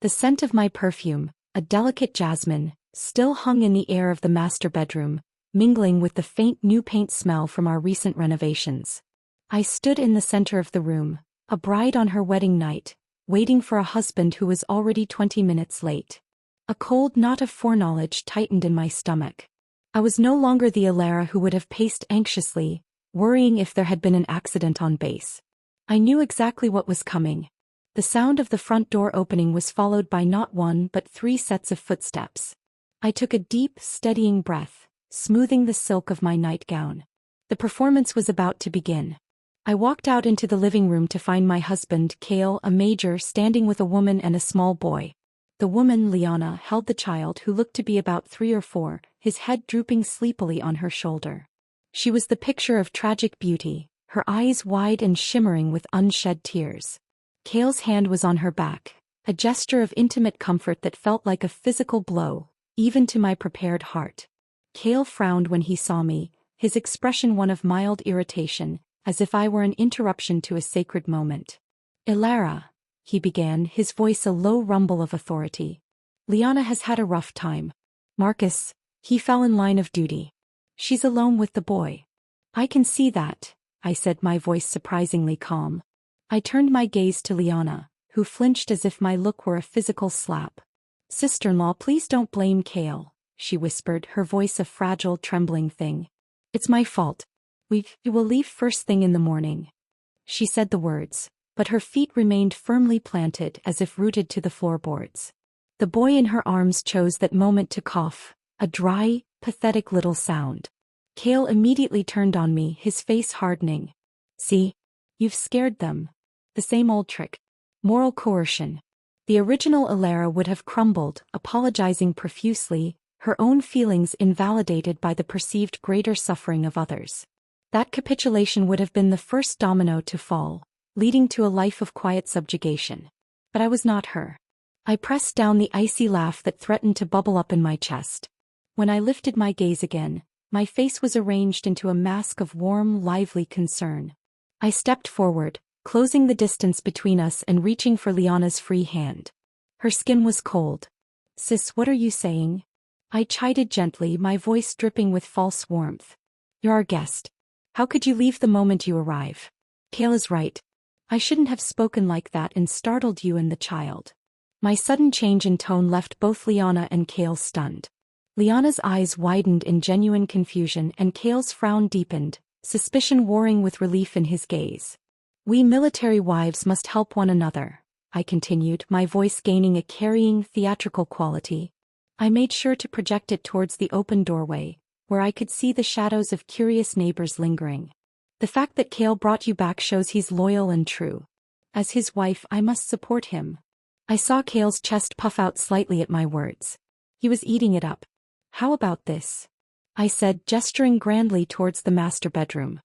The scent of my perfume, a delicate jasmine, still hung in the air of the master bedroom, mingling with the faint new paint smell from our recent renovations. I stood in the center of the room, a bride on her wedding night, waiting for a husband who was already 20 minutes late. A cold knot of foreknowledge tightened in my stomach. I was no longer the Alara who would have paced anxiously, worrying if there had been an accident on base. I knew exactly what was coming. The sound of the front door opening was followed by not one but 3 sets of footsteps. I took a deep, steadying breath, smoothing the silk of my nightgown. The performance was about to begin. I walked out into the living room to find my husband, Kale, a major, standing with a woman and a small boy. The woman, Liana, held the child who looked to be about 3 or 4, his head drooping sleepily on her shoulder. She was the picture of tragic beauty, her eyes wide and shimmering with unshed tears. Kale's hand was on her back, a gesture of intimate comfort that felt like a physical blow, even to my prepared heart. Kale frowned when he saw me, his expression one of mild irritation, as if I were an interruption to a sacred moment. "Ilara," he began, his voice a low rumble of authority. "Liana has had a rough time. Marcus," he fell in line of duty. "She's alone with the boy." "I can see that," I said, my voice surprisingly calm. I turned my gaze to Liana, who flinched as if my look were a physical slap. "Sister-in-law, please don't blame Kale," she whispered, her voice a fragile, trembling thing. "It's my fault. We will leave first thing in the morning." She said the words, but her feet remained firmly planted as if rooted to the floorboards. The boy in her arms chose that moment to cough, a dry, pathetic little sound. Kale immediately turned on me, his face hardening. "See? You've scared them. The same old trick. Moral coercion." The original Alara would have crumbled, apologizing profusely, her own feelings invalidated by the perceived greater suffering of others. That capitulation would have been the first domino to fall, leading to a life of quiet subjugation. But I was not her. I pressed down the icy laugh that threatened to bubble up in my chest. When I lifted my gaze again, my face was arranged into a mask of warm, lively concern. I stepped forward, closing the distance between us and reaching for Liana's free hand. Her skin was cold. "Sis, what are you saying?" I chided gently, my voice dripping with false warmth. "You're our guest. How could you leave the moment you arrive? Kale is right. I shouldn't have spoken like that and startled you and the child." My sudden change in tone left both Liana and Kale stunned. Liana's eyes widened in genuine confusion and Kale's frown deepened, suspicion warring with relief in his gaze. "We military wives must help one another," I continued, my voice gaining a carrying, theatrical quality. I made sure to project it towards the open doorway, where I could see the shadows of curious neighbors lingering. "The fact that Kale brought you back shows he's loyal and true. As his wife, I must support him." I saw Kale's chest puff out slightly at my words. He was eating it up. "How about this?" I said, gesturing grandly towards the master bedroom.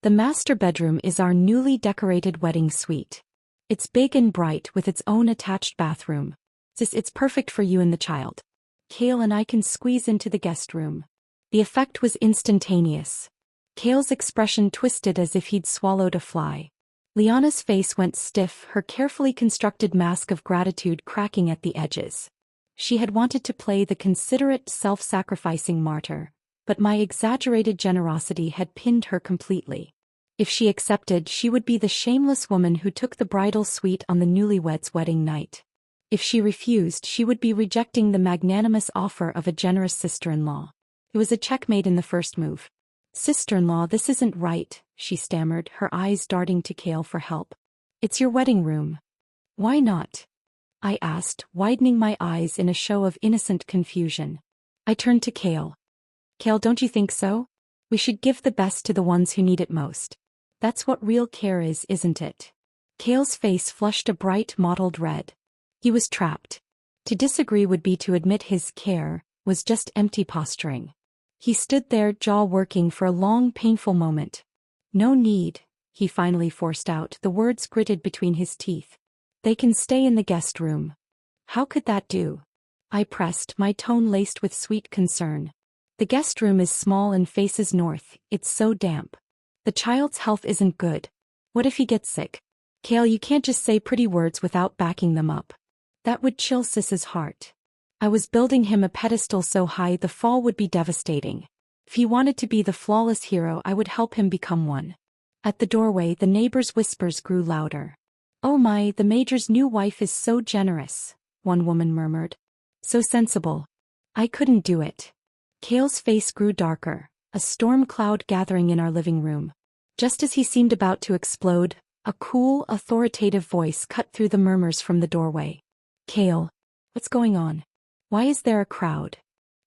"The master bedroom is our newly decorated wedding suite. It's big and bright with its own attached bathroom. It's perfect for you and the child. Kale and I can squeeze into the guest room." The effect was instantaneous. Kale's expression twisted as if he'd swallowed a fly. Liana's face went stiff, her carefully constructed mask of gratitude cracking at the edges. She had wanted to play the considerate, self-sacrificing martyr, but my exaggerated generosity had pinned her completely. If she accepted, she would be the shameless woman who took the bridal suite on the newlyweds' wedding night. If she refused, she would be rejecting the magnanimous offer of a generous sister-in-law. It was a checkmate in the first move. "Sister-in-law, this isn't right," she stammered, her eyes darting to Kale for help. "It's your wedding room." "Why not?" I asked, widening my eyes in a show of innocent confusion. I turned to Kale. "Kale, don't you think so? We should give the best to the ones who need it most. That's what real care is, isn't it?" Kale's face flushed a bright mottled red. He was trapped. To disagree would be to admit his care was just empty posturing. He stood there, jaw working for a long, painful moment. "No need," he finally forced out, the words gritted between his teeth. "They can stay in the guest room." "How could that do?" I pressed, my tone laced with sweet concern. "The guest room is small and faces north, it's so damp. The child's health isn't good. What if he gets sick? Kale, you can't just say pretty words without backing them up. That would chill Sis's heart. I was building him a pedestal so high the fall would be devastating. If he wanted to be the flawless hero, I would help him become one. At the doorway, the neighbors' whispers grew louder. "Oh my, the Major's new wife is so generous," one woman murmured. "So sensible." I couldn't do it. Cale's face grew darker, a storm cloud gathering in our living room. Just as he seemed about to explode, a cool, authoritative voice cut through the murmurs from the doorway. "Cale, what's going on? Why is there a crowd?"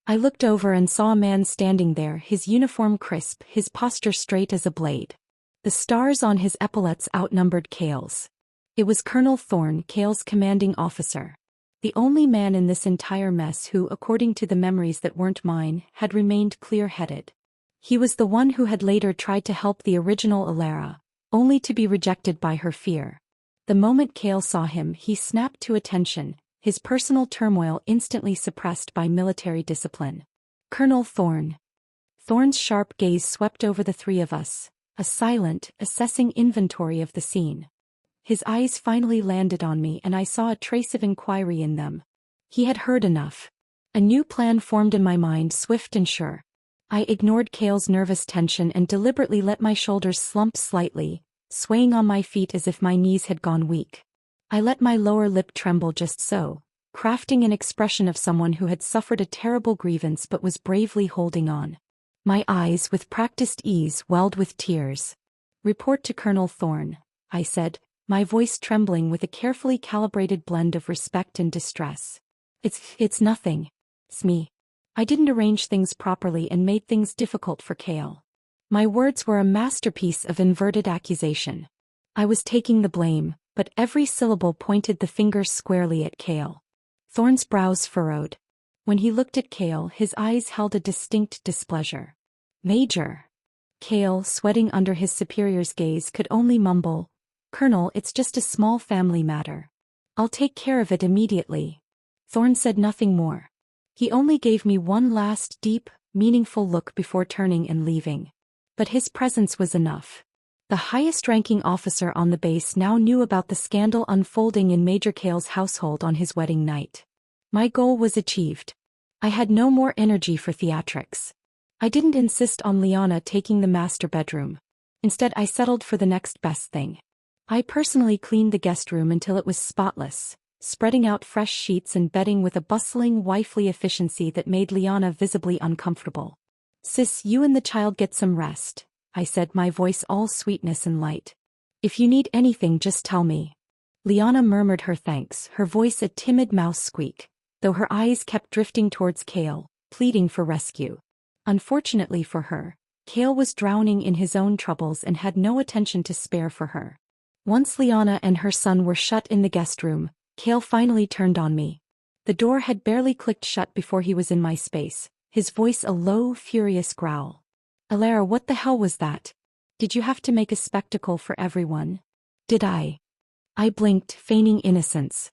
I looked over and saw a man standing there, his uniform crisp, his posture straight as a blade. The stars on his epaulets outnumbered Cale's. It was Colonel Thorne, Cale's commanding officer. The only man in this entire mess who, according to the memories that weren't mine, had remained clear-headed. He was the one who had later tried to help the original Alara, only to be rejected by her fear. The moment Cale saw him, he snapped to attention, his personal turmoil instantly suppressed by military discipline. "Colonel Thorne." Thorne's sharp gaze swept over the three of us, a silent, assessing inventory of the scene. His eyes finally landed on me and I saw a trace of inquiry in them. He had heard enough. A new plan formed in my mind, swift and sure. I ignored Cale's nervous tension and deliberately let my shoulders slump slightly, swaying on my feet as if my knees had gone weak. I let my lower lip tremble just so, crafting an expression of someone who had suffered a terrible grievance but was bravely holding on. My eyes, with practiced ease, welled with tears. "Report to Colonel Thorne," I said, my voice trembling with a carefully calibrated blend of respect and distress. It's nothing. It's me. I didn't arrange things properly and made things difficult for Cale." My words were a masterpiece of inverted accusation. I was taking the blame, but every syllable pointed the finger squarely at Cale. Thorne's brows furrowed. When he looked at Cale, his eyes held a distinct displeasure. "Major." Cale, sweating under his superior's gaze, could only mumble, "Colonel, it's just a small family matter. I'll take care of it immediately." Thorne said nothing more. He only gave me one last deep, meaningful look before turning and leaving. But his presence was enough. The highest-ranking officer on the base now knew about the scandal unfolding in Major Cale's household on his wedding night. My goal was achieved. I had no more energy for theatrics. I didn't insist on Liana taking the master bedroom. Instead, I settled for the next best thing. I personally cleaned the guest room until it was spotless, spreading out fresh sheets and bedding with a bustling, wifely efficiency that made Liana visibly uncomfortable. "Sis, you and the child get some rest," I said, my voice all sweetness and light. "If you need anything, just tell me." Liana murmured her thanks, her voice a timid mouse squeak, though her eyes kept drifting towards Cale, pleading for rescue. Unfortunately for her, Cale was drowning in his own troubles and had no attention to spare for her. Once Liana and her son were shut in the guest room, Cale finally turned on me. The door had barely clicked shut before he was in my space, his voice a low, furious growl. "Alara, what the hell was that? Did you have to make a spectacle for everyone?" "Did I?" I blinked, feigning innocence.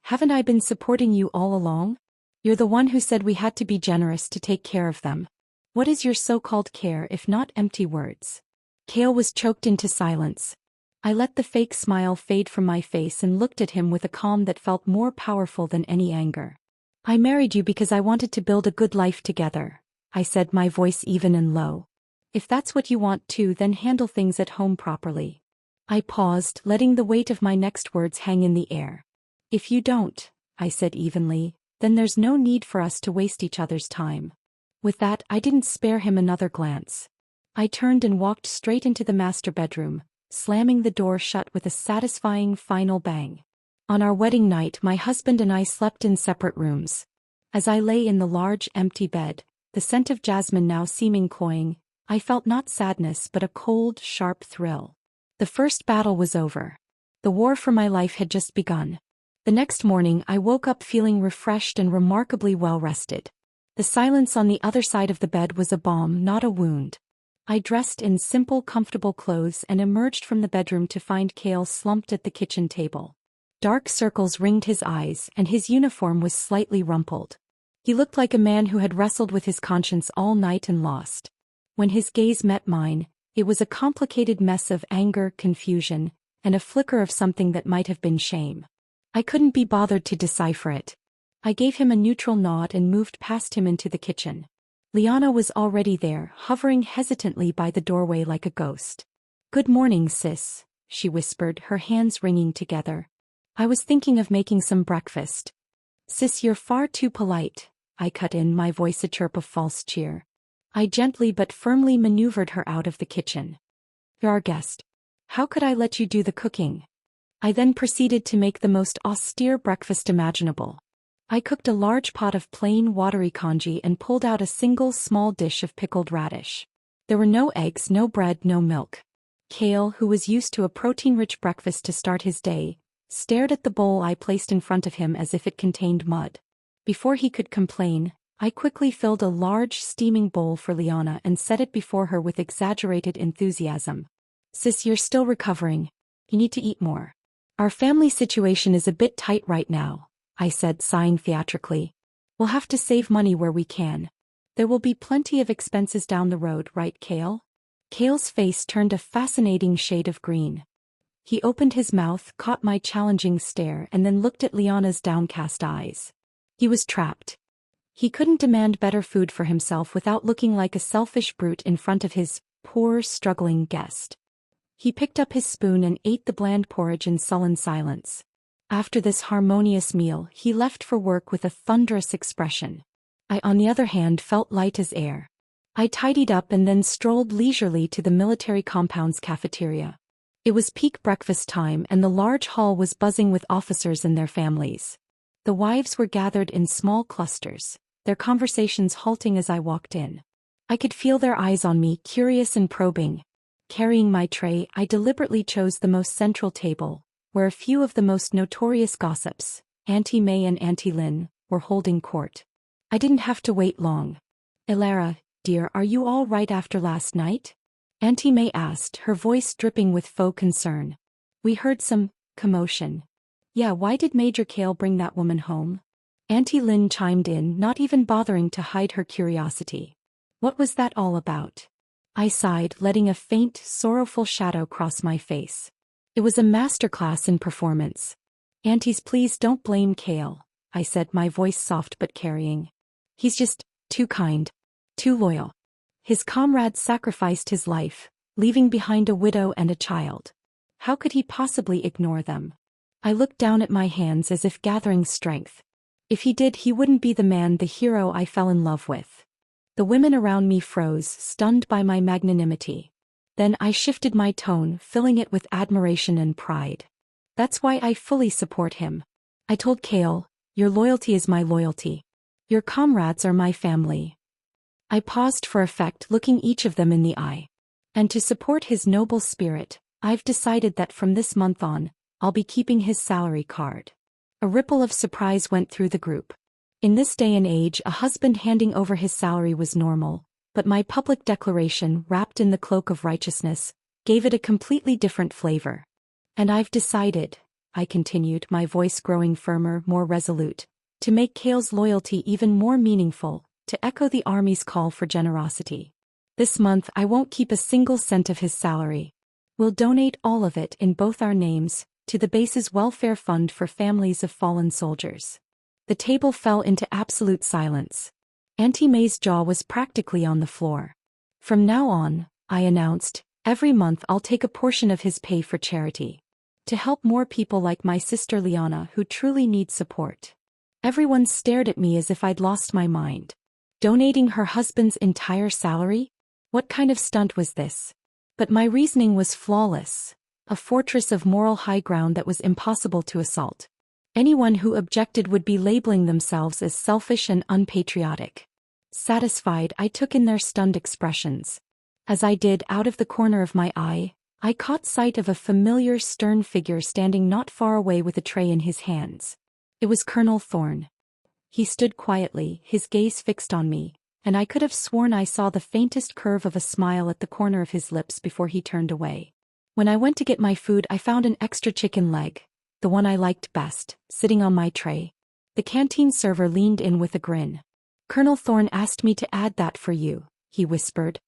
"Haven't I been supporting you all along? You're the one who said we had to be generous to take care of them. What is your so-called care if not empty words?" Cale was choked into silence. I let the fake smile fade from my face and looked at him with a calm that felt more powerful than any anger. "I married you because I wanted to build a good life together," I said, my voice even and low. "If that's what you want to, then handle things at home properly." I paused, letting the weight of my next words hang in the air. "If you don't," I said evenly, "then there's no need for us to waste each other's time." With that, I didn't spare him another glance. I turned and walked straight into the master bedroom, slamming the door shut with a satisfying final bang. On our wedding night, my husband and I slept in separate rooms. As I lay in the large, empty bed, the scent of jasmine now seeming cloying, I felt not sadness but a cold, sharp thrill. The first battle was over. The war for my life had just begun. The next morning, I woke up feeling refreshed and remarkably well-rested. The silence on the other side of the bed was a balm, not a wound. I dressed in simple, comfortable clothes and emerged from the bedroom to find Cale slumped at the kitchen table. Dark circles ringed his eyes, and his uniform was slightly rumpled. He looked like a man who had wrestled with his conscience all night and lost. When his gaze met mine, it was a complicated mess of anger, confusion, and a flicker of something that might have been shame. I couldn't be bothered to decipher it. I gave him a neutral nod and moved past him into the kitchen. Liana was already there, hovering hesitantly by the doorway like a ghost. "Good morning, sis," she whispered, her hands wringing together. "I was thinking of making some breakfast." "Sis, you're far too polite," I cut in, my voice a chirp of false cheer. I gently but firmly maneuvered her out of the kitchen. "You're our guest. How could I let you do the cooking?" I then proceeded to make the most austere breakfast imaginable. I cooked a large pot of plain, watery congee and pulled out a single small dish of pickled radish. There were no eggs, no bread, no milk. Kale, who was used to a protein-rich breakfast to start his day, stared at the bowl I placed in front of him as if it contained mud. Before he could complain, I quickly filled a large steaming bowl for Liana and set it before her with exaggerated enthusiasm. "Sis, you're still recovering. You need to eat more. Our family situation is a bit tight right now," I said, sighing theatrically. "We'll have to save money where we can. There will be plenty of expenses down the road, right, Kale?" Kale's face turned a fascinating shade of green. He opened his mouth, caught my challenging stare, and then looked at Liana's downcast eyes. He was trapped. He couldn't demand better food for himself without looking like a selfish brute in front of his poor, struggling guest. He picked up his spoon and ate the bland porridge in sullen silence. After this harmonious meal, he left for work with a thunderous expression. I, on the other hand, felt light as air. I tidied up and then strolled leisurely to the military compound's cafeteria. It was peak breakfast time and the large hall was buzzing with officers and their families. The wives were gathered in small clusters, their conversations halting as I walked in. I could feel their eyes on me, curious and probing. Carrying my tray, I deliberately chose the most central table, where a few of the most notorious gossips, Auntie May and Auntie Lynn, were holding court. I didn't have to wait long. "Elara, dear, are you all right after last night?" Auntie May asked, her voice dripping with faux concern. "We heard some commotion." "Yeah, why did Major Kale bring that woman home?" Auntie Lynn chimed in, not even bothering to hide her curiosity. "What was that all about?" I sighed, letting a faint, sorrowful shadow cross my face. "It was a masterclass in performance." "Aunties, please don't blame Kale," I said, my voice soft but carrying. "He's just too kind, too loyal. His comrades sacrificed his life, leaving behind a widow and a child. How could he possibly ignore them?" I looked down at my hands as if gathering strength. If he did, he wouldn't be the man, the hero I fell in love with. The women around me froze, stunned by my magnanimity. Then I shifted my tone, filling it with admiration and pride. "That's why I fully support him. I told Kale, your loyalty is my loyalty. Your comrades are my family." I paused for effect, looking each of them in the eye. "And to support his noble spirit, I've decided that from this month on, I'll be keeping his salary card." A ripple of surprise went through the group. In this day and age, a husband handing over his salary was normal, but my public declaration, wrapped in the cloak of righteousness, gave it a completely different flavor. "And I've decided," I continued, my voice growing firmer, more resolute, "to make Kale's loyalty even more meaningful, to echo the Army's call for generosity. This month I won't keep a single cent of his salary. We'll donate all of it, in both our names, to the base's welfare fund for families of fallen soldiers." The table fell into absolute silence. Auntie May's jaw was practically on the floor. "From now on," I announced, "every month I'll take a portion of his pay for charity. To help more people like my sister Liana who truly need support." Everyone stared at me as if I'd lost my mind. Donating her husband's entire salary? What kind of stunt was this? But my reasoning was flawless, a fortress of moral high ground that was impossible to assault. Anyone who objected would be labeling themselves as selfish and unpatriotic. Satisfied, I took in their stunned expressions. As I did, out of the corner of my eye, I caught sight of a familiar stern figure standing not far away with a tray in his hands. It was Colonel Thorne. He stood quietly, his gaze fixed on me, and I could have sworn I saw the faintest curve of a smile at the corner of his lips before he turned away. When I went to get my food, I found an extra chicken leg, the one I liked best, sitting on my tray. The canteen server leaned in with a grin. "Colonel Thorne asked me to add that for you," he whispered.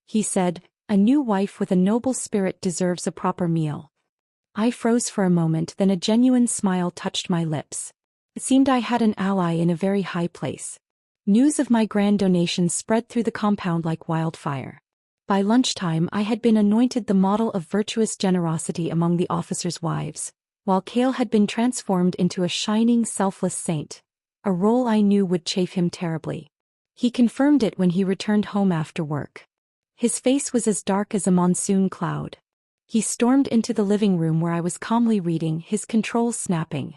He said, "A new wife with a noble spirit deserves a proper meal." I froze for a moment, then a genuine smile touched my lips. It seemed I had an ally in a very high place. News of my grand donation spread through the compound like wildfire. By lunchtime I had been anointed the model of virtuous generosity among the officers' wives, while Cale had been transformed into a shining, selfless saint, a role I knew would chafe him terribly. He confirmed it when he returned home after work. His face was as dark as a monsoon cloud. He stormed into the living room where I was calmly reading, his controls snapping.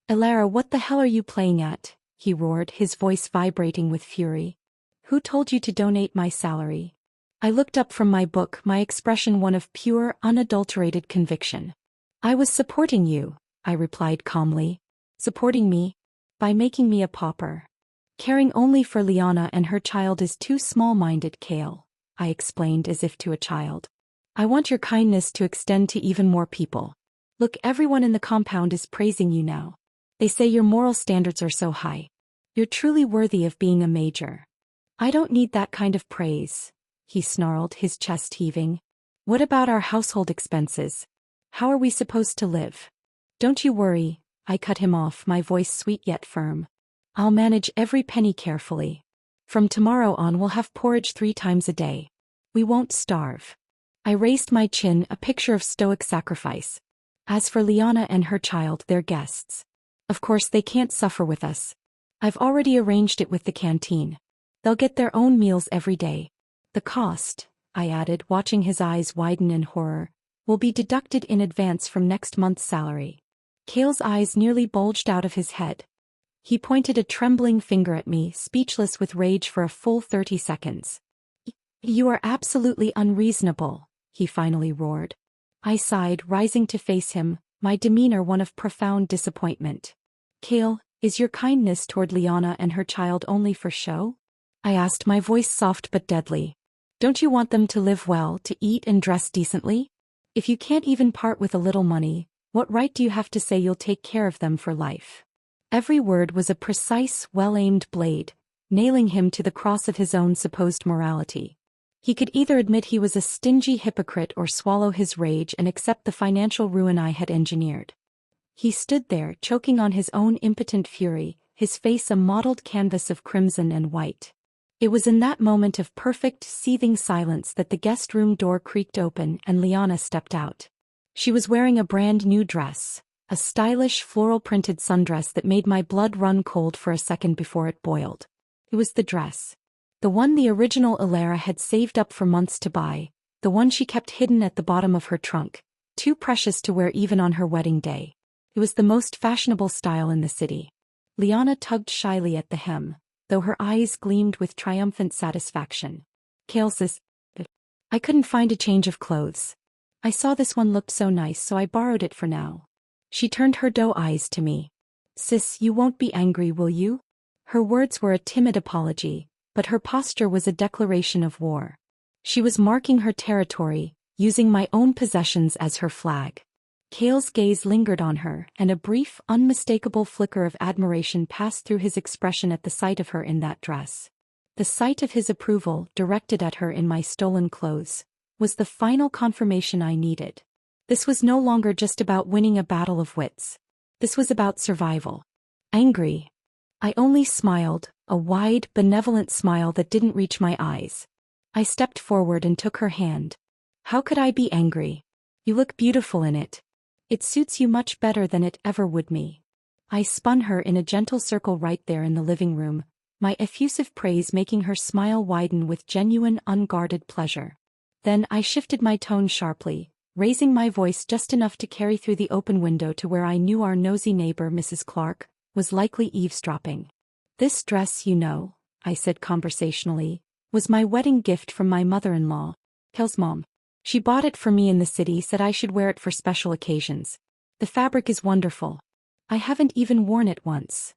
"Elara, what the hell are you playing at?" he roared, his voice vibrating with fury. "Who told you to donate my salary?" I looked up from my book, my expression one of pure, unadulterated conviction. "I was supporting you," I replied calmly. "Supporting me? By making me a pauper. Caring only for Liana and her child is too small-minded, Cale," I explained as if to a child. "I want your kindness to extend to even more people. Look, everyone in the compound is praising you now. They say your moral standards are so high. You're truly worthy of being a major." "I don't need that kind of praise," he snarled, his chest heaving. "What about our household expenses? How are we supposed to live?" "Don't you worry," I cut him off, my voice sweet yet firm. "I'll manage every penny carefully. From tomorrow on we'll have porridge 3 times a day. We won't starve." I raised my chin, a picture of stoic sacrifice. "As for Liana and her child, they're guests. Of course they can't suffer with us. I've already arranged it with the canteen. They'll get their own meals every day. The cost," I added, watching his eyes widen in horror, "will be deducted in advance from next month's salary." Cale's eyes nearly bulged out of his head. He pointed a trembling finger at me, speechless with rage for a full 30 seconds. "You are absolutely unreasonable," he finally roared. I sighed, rising to face him, my demeanor one of profound disappointment. "Cale, is your kindness toward Liana and her child only for show?" I asked, my voice soft but deadly. "Don't you want them to live well, to eat and dress decently? If you can't even part with a little money, what right do you have to say you'll take care of them for life?" Every word was a precise, well-aimed blade, nailing him to the cross of his own supposed morality. He could either admit he was a stingy hypocrite or swallow his rage and accept the financial ruin I had engineered. He stood there, choking on his own impotent fury, his face a mottled canvas of crimson and white. It was in that moment of perfect, seething silence that the guest room door creaked open and Liana stepped out. She was wearing a brand new dress, a stylish floral-printed sundress that made my blood run cold for a second before it boiled. It was the dress. The one the original Elara had saved up for months to buy, the one she kept hidden at the bottom of her trunk, too precious to wear even on her wedding day. It was the most fashionable style in the city. Liana tugged shyly at the hem, though her eyes gleamed with triumphant satisfaction. "Cale sis, I couldn't find a change of clothes. I saw this one looked so nice, so I borrowed it for now." She turned her doe eyes to me. "Sis, you won't be angry, will you?" Her words were a timid apology, but her posture was a declaration of war. She was marking her territory, using my own possessions as her flag. Cale's gaze lingered on her, and a brief, unmistakable flicker of admiration passed through his expression at the sight of her in that dress. The sight of his approval, directed at her in my stolen clothes, was the final confirmation I needed. This was no longer just about winning a battle of wits. This was about survival. Angry? I only smiled, a wide, benevolent smile that didn't reach my eyes. I stepped forward and took her hand. "How could I be angry? You look beautiful in it. It suits you much better than it ever would me." I spun her in a gentle circle right there in the living room, my effusive praise making her smile widen with genuine, unguarded pleasure. Then I shifted my tone sharply, raising my voice just enough to carry through the open window to where I knew our nosy neighbor, Mrs. Clark, was likely eavesdropping. "This dress, you know," I said conversationally, "was my wedding gift from my mother-in-law, Cale's mom. She bought it for me in the city, said I should wear it for special occasions. The fabric is wonderful. I haven't even worn it once."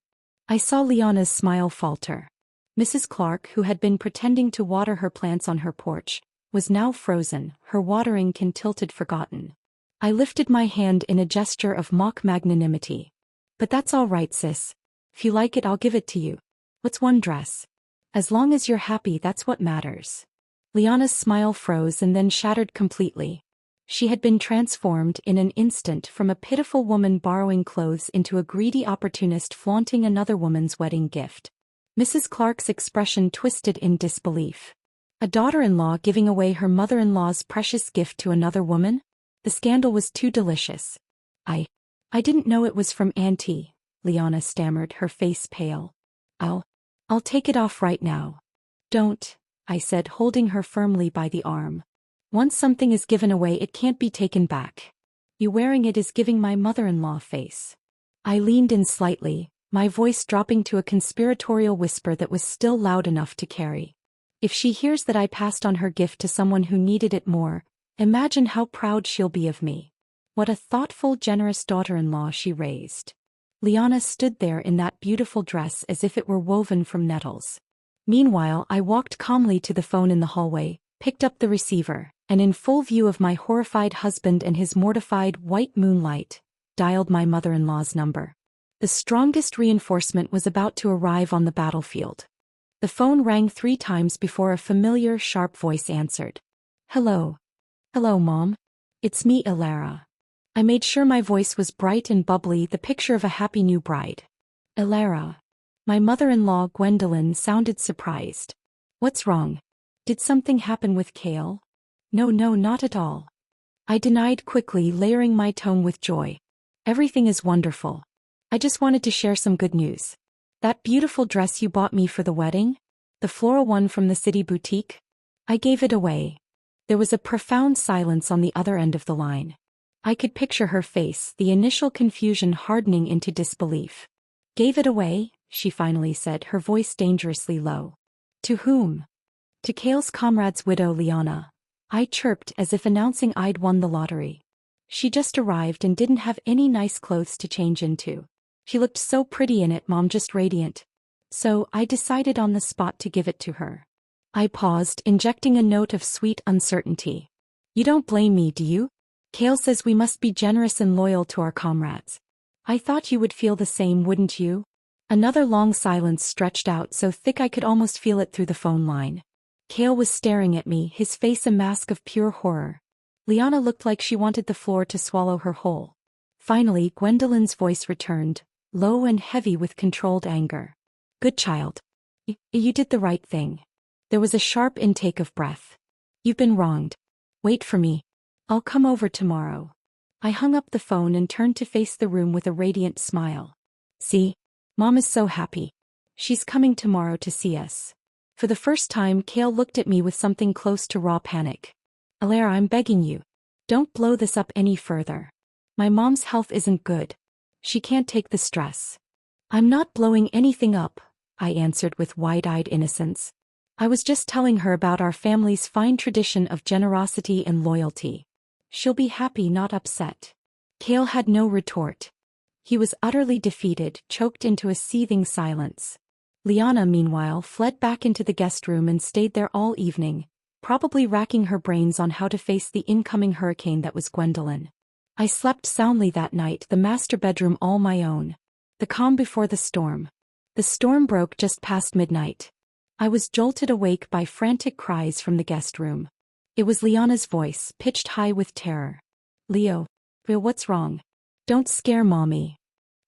I saw Liana's smile falter. Mrs. Clark, who had been pretending to water her plants on her porch, was now frozen, her watering can tilted forgotten. I lifted my hand in a gesture of mock magnanimity. "But that's all right, sis. If you like it, I'll give it to you. What's one dress? As long as you're happy, that's what matters." Liana's smile froze and then shattered completely. She had been transformed in an instant from a pitiful woman borrowing clothes into a greedy opportunist flaunting another woman's wedding gift. Mrs. Clark's expression twisted in disbelief. A daughter-in-law giving away her mother-in-law's precious gift to another woman? The scandal was too delicious. I didn't know it was from Auntie, Liana stammered, her face pale. I'll take it off right now. Don't, I said, holding her firmly by the arm. Once something is given away, it can't be taken back. You wearing it is giving my mother-in-law face. I leaned in slightly, my voice dropping to a conspiratorial whisper that was still loud enough to carry. If she hears that I passed on her gift to someone who needed it more, imagine how proud she'll be of me. What a thoughtful, generous daughter-in-law she raised. Liana stood there in that beautiful dress as if it were woven from nettles. Meanwhile, I walked calmly to the phone in the hallway, picked up the receiver, and in full view of my horrified husband and his mortified white moonlight, dialed my mother-in-law's number. The strongest reinforcement was about to arrive on the battlefield. The phone rang 3 times before a familiar, sharp voice answered. Hello. Hello, Mom. It's me, Ilara. I made sure my voice was bright and bubbly, the picture of a happy new bride. Ilara. My mother-in-law, Gwendolyn, sounded surprised. What's wrong? Did something happen with Kale? No, not at all. I denied quickly, layering my tone with joy. Everything is wonderful. I just wanted to share some good news. That beautiful dress you bought me for the wedding? The floral one from the city boutique? I gave it away. There was a profound silence on the other end of the line. I could picture her face, the initial confusion hardening into disbelief. Gave it away, she finally said, her voice dangerously low. To whom? To Kale's comrade's widow, Liana. I chirped as if announcing I'd won the lottery. She just arrived and didn't have any nice clothes to change into. She looked so pretty in it, Mom, just radiant. So, I decided on the spot to give it to her. I paused, injecting a note of sweet uncertainty. You don't blame me, do you? Kale says we must be generous and loyal to our comrades. I thought you would feel the same, wouldn't you? Another long silence stretched out so thick I could almost feel it through the phone line. Kale was staring at me, his face a mask of pure horror. Liana looked like she wanted the floor to swallow her whole. Finally, Gwendolyn's voice returned, low and heavy with controlled anger. Good child. You did the right thing. There was a sharp intake of breath. You've been wronged. Wait for me. I'll come over tomorrow. I hung up the phone and turned to face the room with a radiant smile. See? Mom is so happy. She's coming tomorrow to see us. For the first time, Kale looked at me with something close to raw panic. Ilara, I'm begging you. Don't blow this up any further. My mom's health isn't good. She can't take the stress. I'm not blowing anything up, I answered with wide-eyed innocence. I was just telling her about our family's fine tradition of generosity and loyalty. She'll be happy, not upset. Kale had no retort. He was utterly defeated, choked into a seething silence. Liana, meanwhile, fled back into the guest room and stayed there all evening, probably racking her brains on how to face the incoming hurricane that was Gwendolyn. I slept soundly that night, the master bedroom all my own. The calm before the storm. The storm broke just past midnight. I was jolted awake by frantic cries from the guest room. It was Liana's voice, pitched high with terror. Leo, what's wrong? Don't scare Mommy.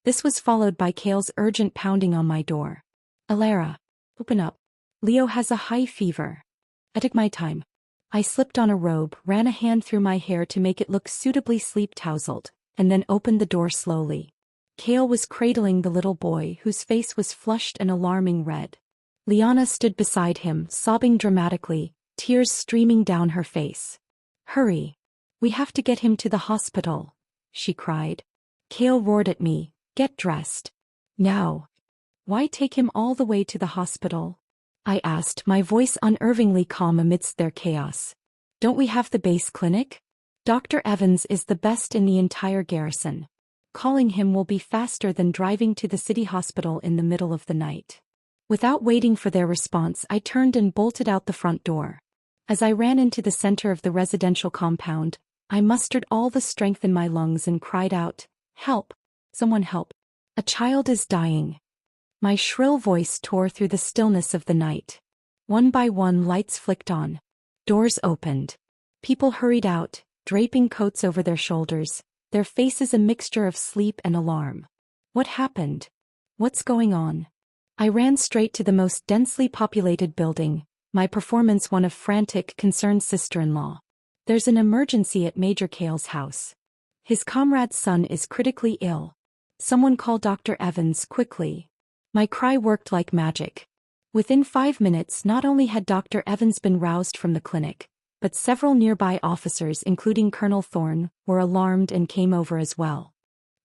This was followed by Kale's urgent pounding on my door. Ilara, open up. Leo has a high fever. I took my time. I slipped on a robe, ran a hand through my hair to make it look suitably sleep-tousled, and then opened the door slowly. Kale was cradling the little boy, whose face was flushed and alarming red. Liana stood beside him, sobbing dramatically, tears streaming down her face. Hurry. We have to get him to the hospital, she cried. Kale roared at me, get dressed. Now. Why take him all the way to the hospital? I asked, my voice unnervingly calm amidst their chaos. Don't we have the base clinic? Dr. Evans is the best in the entire garrison. Calling him will be faster than driving to the city hospital in the middle of the night. Without waiting for their response, I turned and bolted out the front door. As I ran into the center of the residential compound, I mustered all the strength in my lungs and cried out, "Help! Someone help! A child is dying!" My shrill voice tore through the stillness of the night. One by one, lights flicked on. Doors opened. People hurried out, draping coats over their shoulders, their faces a mixture of sleep and alarm. What happened? What's going on? I ran straight to the most densely populated building, my performance one of frantic, concerned sister-in-law. There's an emergency at Major Kale's house. His comrade's son is critically ill. Someone call Dr. Evans quickly. My cry worked like magic. Within 5 minutes, not only had Dr. Evans been roused from the clinic, but several nearby officers, including Colonel Thorne, were alarmed and came over as well.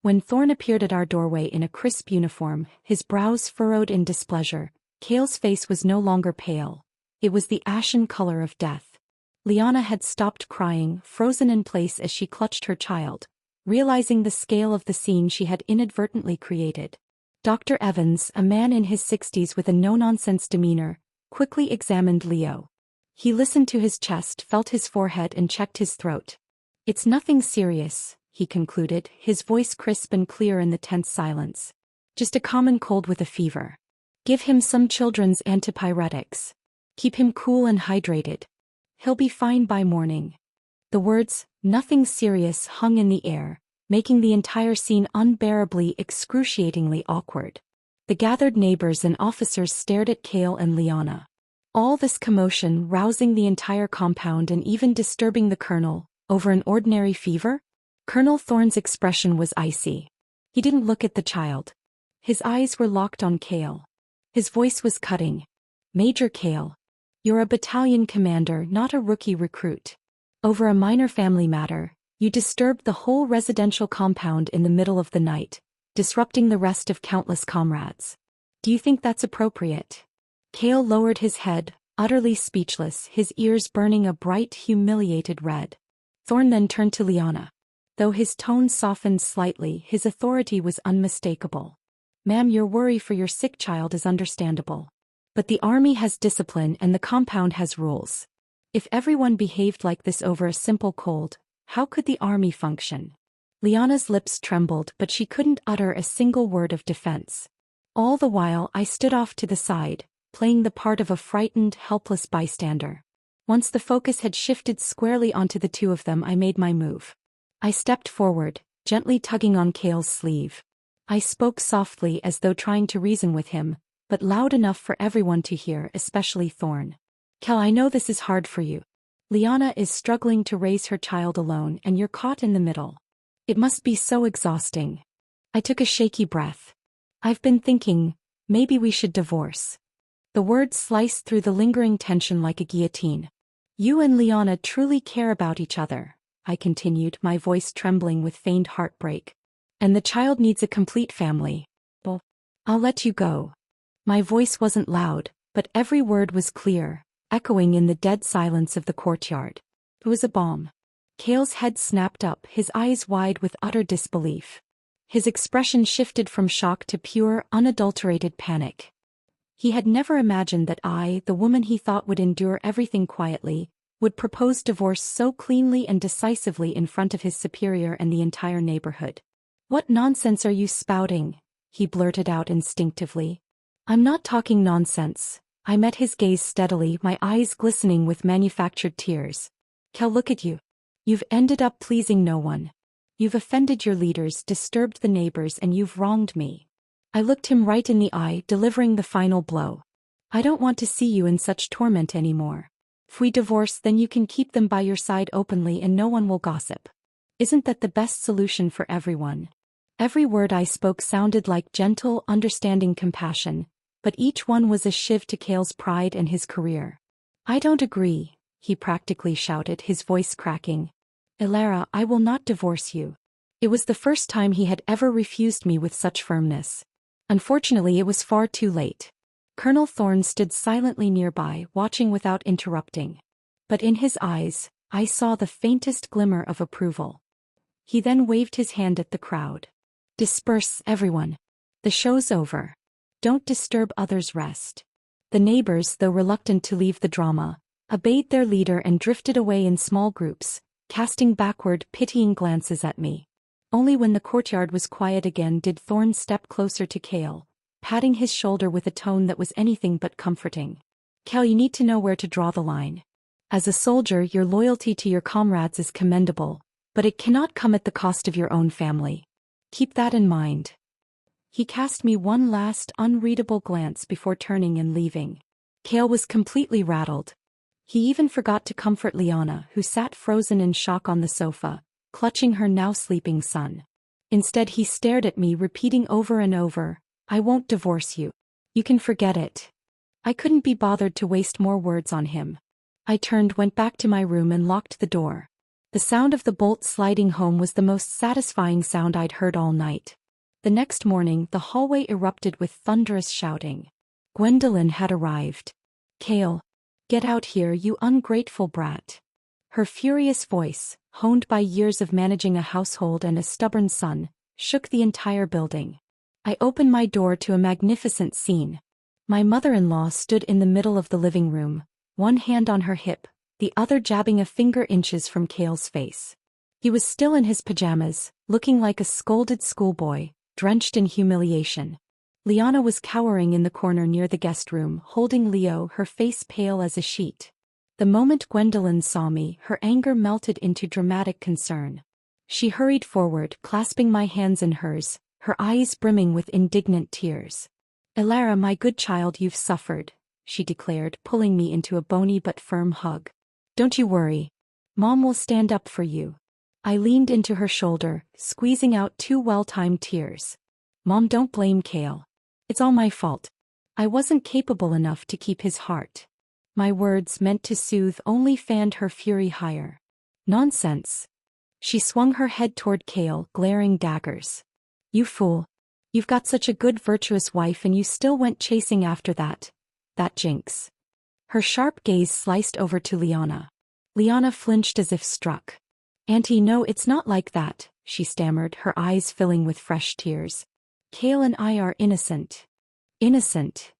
When Thorne appeared at our doorway in a crisp uniform, his brows furrowed in displeasure, Kale's face was no longer pale. It was the ashen color of death. Liana had stopped crying, frozen in place as she clutched her child, realizing the scale of the scene she had inadvertently created. Dr. Evans, a man in his 60s with a no-nonsense demeanor, quickly examined Leo. He listened to his chest, felt his forehead and checked his throat. "It's nothing serious," he concluded, his voice crisp and clear in the tense silence. "Just a common cold with a fever. Give him some children's antipyretics. Keep him cool and hydrated. He'll be fine by morning." The words, "nothing serious," hung in the air, making the entire scene unbearably, excruciatingly awkward. The gathered neighbors and officers stared at Kale and Liana. All this commotion, rousing the entire compound and even disturbing the colonel, over an ordinary fever? Colonel Thorne's expression was icy. He didn't look at the child. His eyes were locked on Kale. His voice was cutting. "Major Kale, you're a battalion commander, not a rookie recruit. Over a minor family matter, you disturbed the whole residential compound in the middle of the night, disrupting the rest of countless comrades. Do you think that's appropriate?" Kale lowered his head, utterly speechless, his ears burning a bright, humiliated red. Thorne then turned to Liana. Though his tone softened slightly, his authority was unmistakable. "Ma'am, your worry for your sick child is understandable. But the army has discipline and the compound has rules. If everyone behaved like this over a simple cold, how could the army function?" Liana's lips trembled, but she couldn't utter a single word of defense. All the while I stood off to the side, playing the part of a frightened, helpless bystander. Once the focus had shifted squarely onto the two of them, I made my move. I stepped forward, gently tugging on Kale's sleeve. I spoke softly as though trying to reason with him, but loud enough for everyone to hear, especially Thorne. "Kale, I know this is hard for you. Liana is struggling to raise her child alone and you're caught in the middle. It must be so exhausting." I took a shaky breath. "I've been thinking, maybe we should divorce." The words sliced through the lingering tension like a guillotine. "You and Liana truly care about each other," I continued, my voice trembling with feigned heartbreak. "And the child needs a complete family. Well, I'll let you go." My voice wasn't loud, but every word was clear, echoing in the dead silence of the courtyard. It was a bomb. Kale's head snapped up, his eyes wide with utter disbelief. His expression shifted from shock to pure, unadulterated panic. He had never imagined that I, the woman he thought would endure everything quietly, would propose divorce so cleanly and decisively in front of his superior and the entire neighborhood. "What nonsense are you spouting?" he blurted out instinctively. "I'm not talking nonsense." I met his gaze steadily, my eyes glistening with manufactured tears. "Kale, look at you. You've ended up pleasing no one. You've offended your leaders, disturbed the neighbors, and you've wronged me." I looked him right in the eye, delivering the final blow. "I don't want to see you in such torment anymore. If we divorce, then you can keep them by your side openly and no one will gossip. Isn't that the best solution for everyone?" Every word I spoke sounded like gentle, understanding compassion, but each one was a shiv to Kale's pride and his career. "I don't agree," he practically shouted, his voice cracking. "Elara, I will not divorce you." It was the first time he had ever refused me with such firmness. Unfortunately, it was far too late. Colonel Thorne stood silently nearby, watching without interrupting. But in his eyes, I saw the faintest glimmer of approval. He then waved his hand at the crowd. "Disperse, everyone. The show's over. Don't disturb others' rest." The neighbors, though reluctant to leave the drama, obeyed their leader and drifted away in small groups, casting backward, pitying glances at me. Only when the courtyard was quiet again did Thorne step closer to Kale, patting his shoulder with a tone that was anything but comforting. "Kale, you need to know where to draw the line. As a soldier, your loyalty to your comrades is commendable, but it cannot come at the cost of your own family. Keep that in mind. He cast me one last unreadable glance before turning and leaving. Kale was completely rattled. He even forgot to comfort Liana, who sat frozen in shock on the sofa, clutching her now sleeping son. Instead, he stared at me, repeating over and over, "I won't divorce you. You can forget it." I couldn't be bothered to waste more words on him. I went back to my room and locked the door. The sound of the bolt sliding home was the most satisfying sound I'd heard all night. The next morning, the hallway erupted with thunderous shouting. Gwendolyn had arrived. "Kale, get out here, you ungrateful brat." Her furious voice, honed by years of managing a household and a stubborn son, shook the entire building. I opened my door to a magnificent scene. My mother-in-law stood in the middle of the living room, one hand on her hip, the other jabbing a finger inches from Kale's face. He was still in his pajamas, looking like a scolded schoolboy, drenched in humiliation. Liana was cowering in the corner near the guest room, holding Leo, her face pale as a sheet. The moment Gwendolyn saw me, her anger melted into dramatic concern. She hurried forward, clasping my hands in hers, her eyes brimming with indignant tears. "Elara, my good child, you've suffered," she declared, pulling me into a bony but firm hug. "Don't you worry. Mom will stand up for you." I leaned into her shoulder, squeezing out 2 well-timed tears. "Mom, don't blame Kale. It's all my fault. I wasn't capable enough to keep his heart." My words, meant to soothe, only fanned her fury higher. "Nonsense." She swung her head toward Kale, glaring daggers. "You fool. You've got such a good virtuous wife and you still went chasing after that jinx." Her sharp gaze sliced over to Liana. Liana flinched as if struck. "Auntie, no, it's not like that," she stammered, her eyes filling with fresh tears. "Kale and I are innocent." "Innocent?"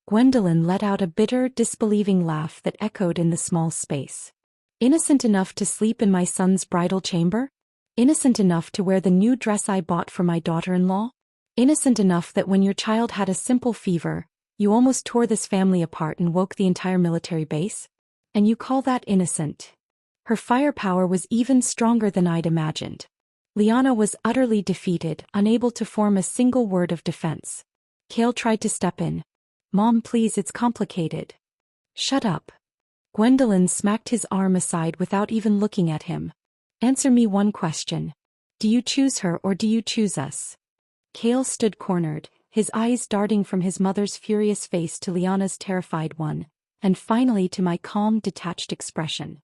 Gwendolyn let out a bitter, disbelieving laugh that echoed in the small space. "Innocent enough to sleep in my son's bridal chamber? Innocent enough to wear the new dress I bought for my daughter-in-law? Innocent enough that when your child had a simple fever, you almost tore this family apart and woke the entire military base? And you call that innocent?" Her firepower was even stronger than I'd imagined. Liana was utterly defeated, unable to form a single word of defense. Kale tried to step in. "Mom, please, it's complicated." "Shut up." Gwendolyn smacked his arm aside without even looking at him. "Answer me one question. Do you choose her or do you choose us?" Kale stood cornered, his eyes darting from his mother's furious face to Liana's terrified one, and finally to my calm, detached expression.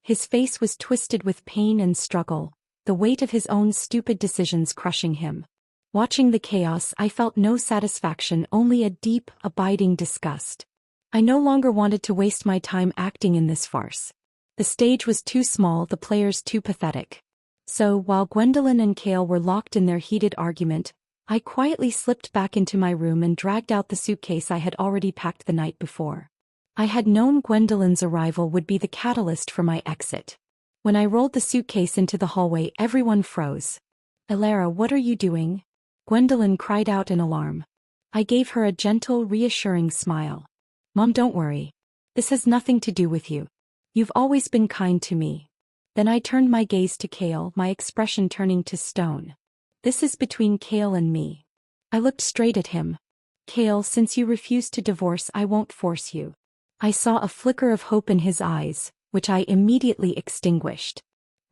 His face was twisted with pain and struggle, the weight of his own stupid decisions crushing him. Watching the chaos, I felt no satisfaction, only a deep, abiding disgust. I no longer wanted to waste my time acting in this farce. The stage was too small, the players too pathetic. So, while Gwendolyn and Kale were locked in their heated argument, I quietly slipped back into my room and dragged out the suitcase I had already packed the night before. I had known Gwendolyn's arrival would be the catalyst for my exit. When I rolled the suitcase into the hallway, everyone froze. "Elara, what are you doing?" Gwendolyn cried out in alarm. I gave her a gentle, reassuring smile. "Mom, don't worry. This has nothing to do with you. You've always been kind to me." Then I turned my gaze to Kale, my expression turning to stone. "This is between Kale and me." I looked straight at him. "Kale, since you refuse to divorce, I won't force you." I saw a flicker of hope in his eyes, which I immediately extinguished.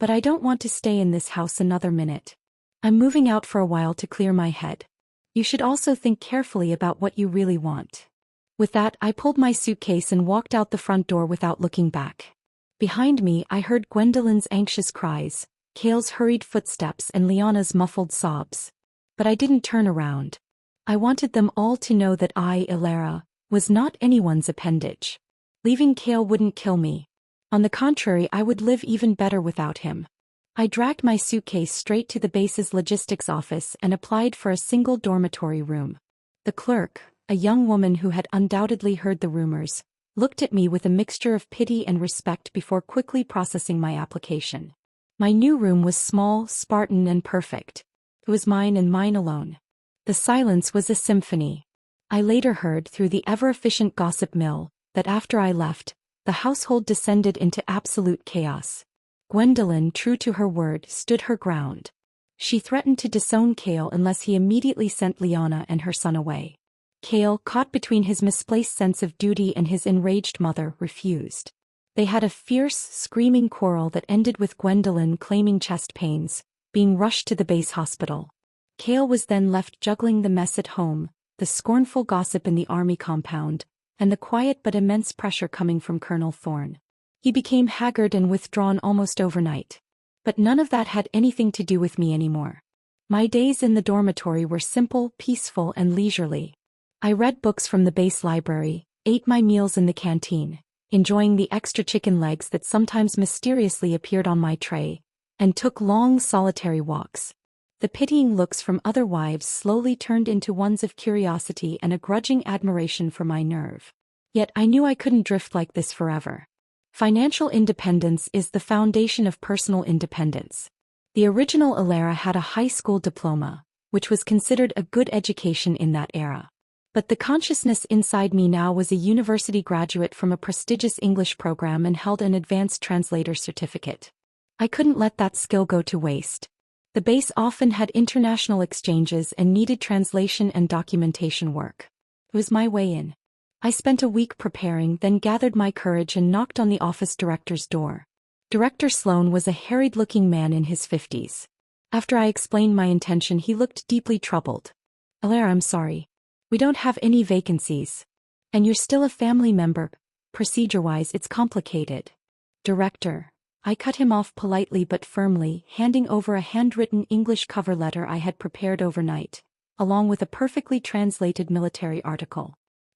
"But I don't want to stay in this house another minute. I'm moving out for a while to clear my head. You should also think carefully about what you really want." With that, I pulled my suitcase and walked out the front door without looking back. Behind me, I heard Gwendolyn's anxious cries, Kale's hurried footsteps, and Liana's muffled sobs. But I didn't turn around. I wanted them all to know that I, Elara, was not anyone's appendage. Leaving Kale wouldn't kill me. On the contrary, I would live even better without him. I dragged my suitcase straight to the base's logistics office and applied for a single dormitory room. The clerk, a young woman who had undoubtedly heard the rumors, looked at me with a mixture of pity and respect before quickly processing my application. My new room was small, Spartan, and perfect. It was mine and mine alone. The silence was a symphony. I later heard through the ever-efficient gossip mill that after I left, the household descended into absolute chaos. Gwendolyn, true to her word, stood her ground. She threatened to disown Cale unless he immediately sent Liana and her son away. Cale, caught between his misplaced sense of duty and his enraged mother, refused. They had a fierce, screaming quarrel that ended with Gwendolyn claiming chest pains, being rushed to the base hospital. Cale was then left juggling the mess at home, the scornful gossip in the army compound, and the quiet but immense pressure coming from Colonel Thorne. He became haggard and withdrawn almost overnight. But none of that had anything to do with me anymore. My days in the dormitory were simple, peaceful, and leisurely. I read books from the base library, ate my meals in the canteen, enjoying the extra chicken legs that sometimes mysteriously appeared on my tray, and took long solitary walks. The pitying looks from other wives slowly turned into ones of curiosity and a grudging admiration for my nerve. Yet I knew I couldn't drift like this forever. Financial independence is the foundation of personal independence. The original Alara had a high school diploma, which was considered a good education in that era. But the consciousness inside me now was a university graduate from a prestigious English program and held an advanced translator certificate. I couldn't let that skill go to waste. The base often had international exchanges and needed translation and documentation work. It was my way in. I spent a week preparing, then gathered my courage and knocked on the office director's door. Director Sloan was a harried-looking man in his 50s. After I explained my intention, he looked deeply troubled. "Alara, I'm sorry. We don't have any vacancies. And you're still a family member. Procedure-wise, it's complicated." "Director." I cut him off politely but firmly, handing over a handwritten English cover letter I had prepared overnight, along with a perfectly translated military article.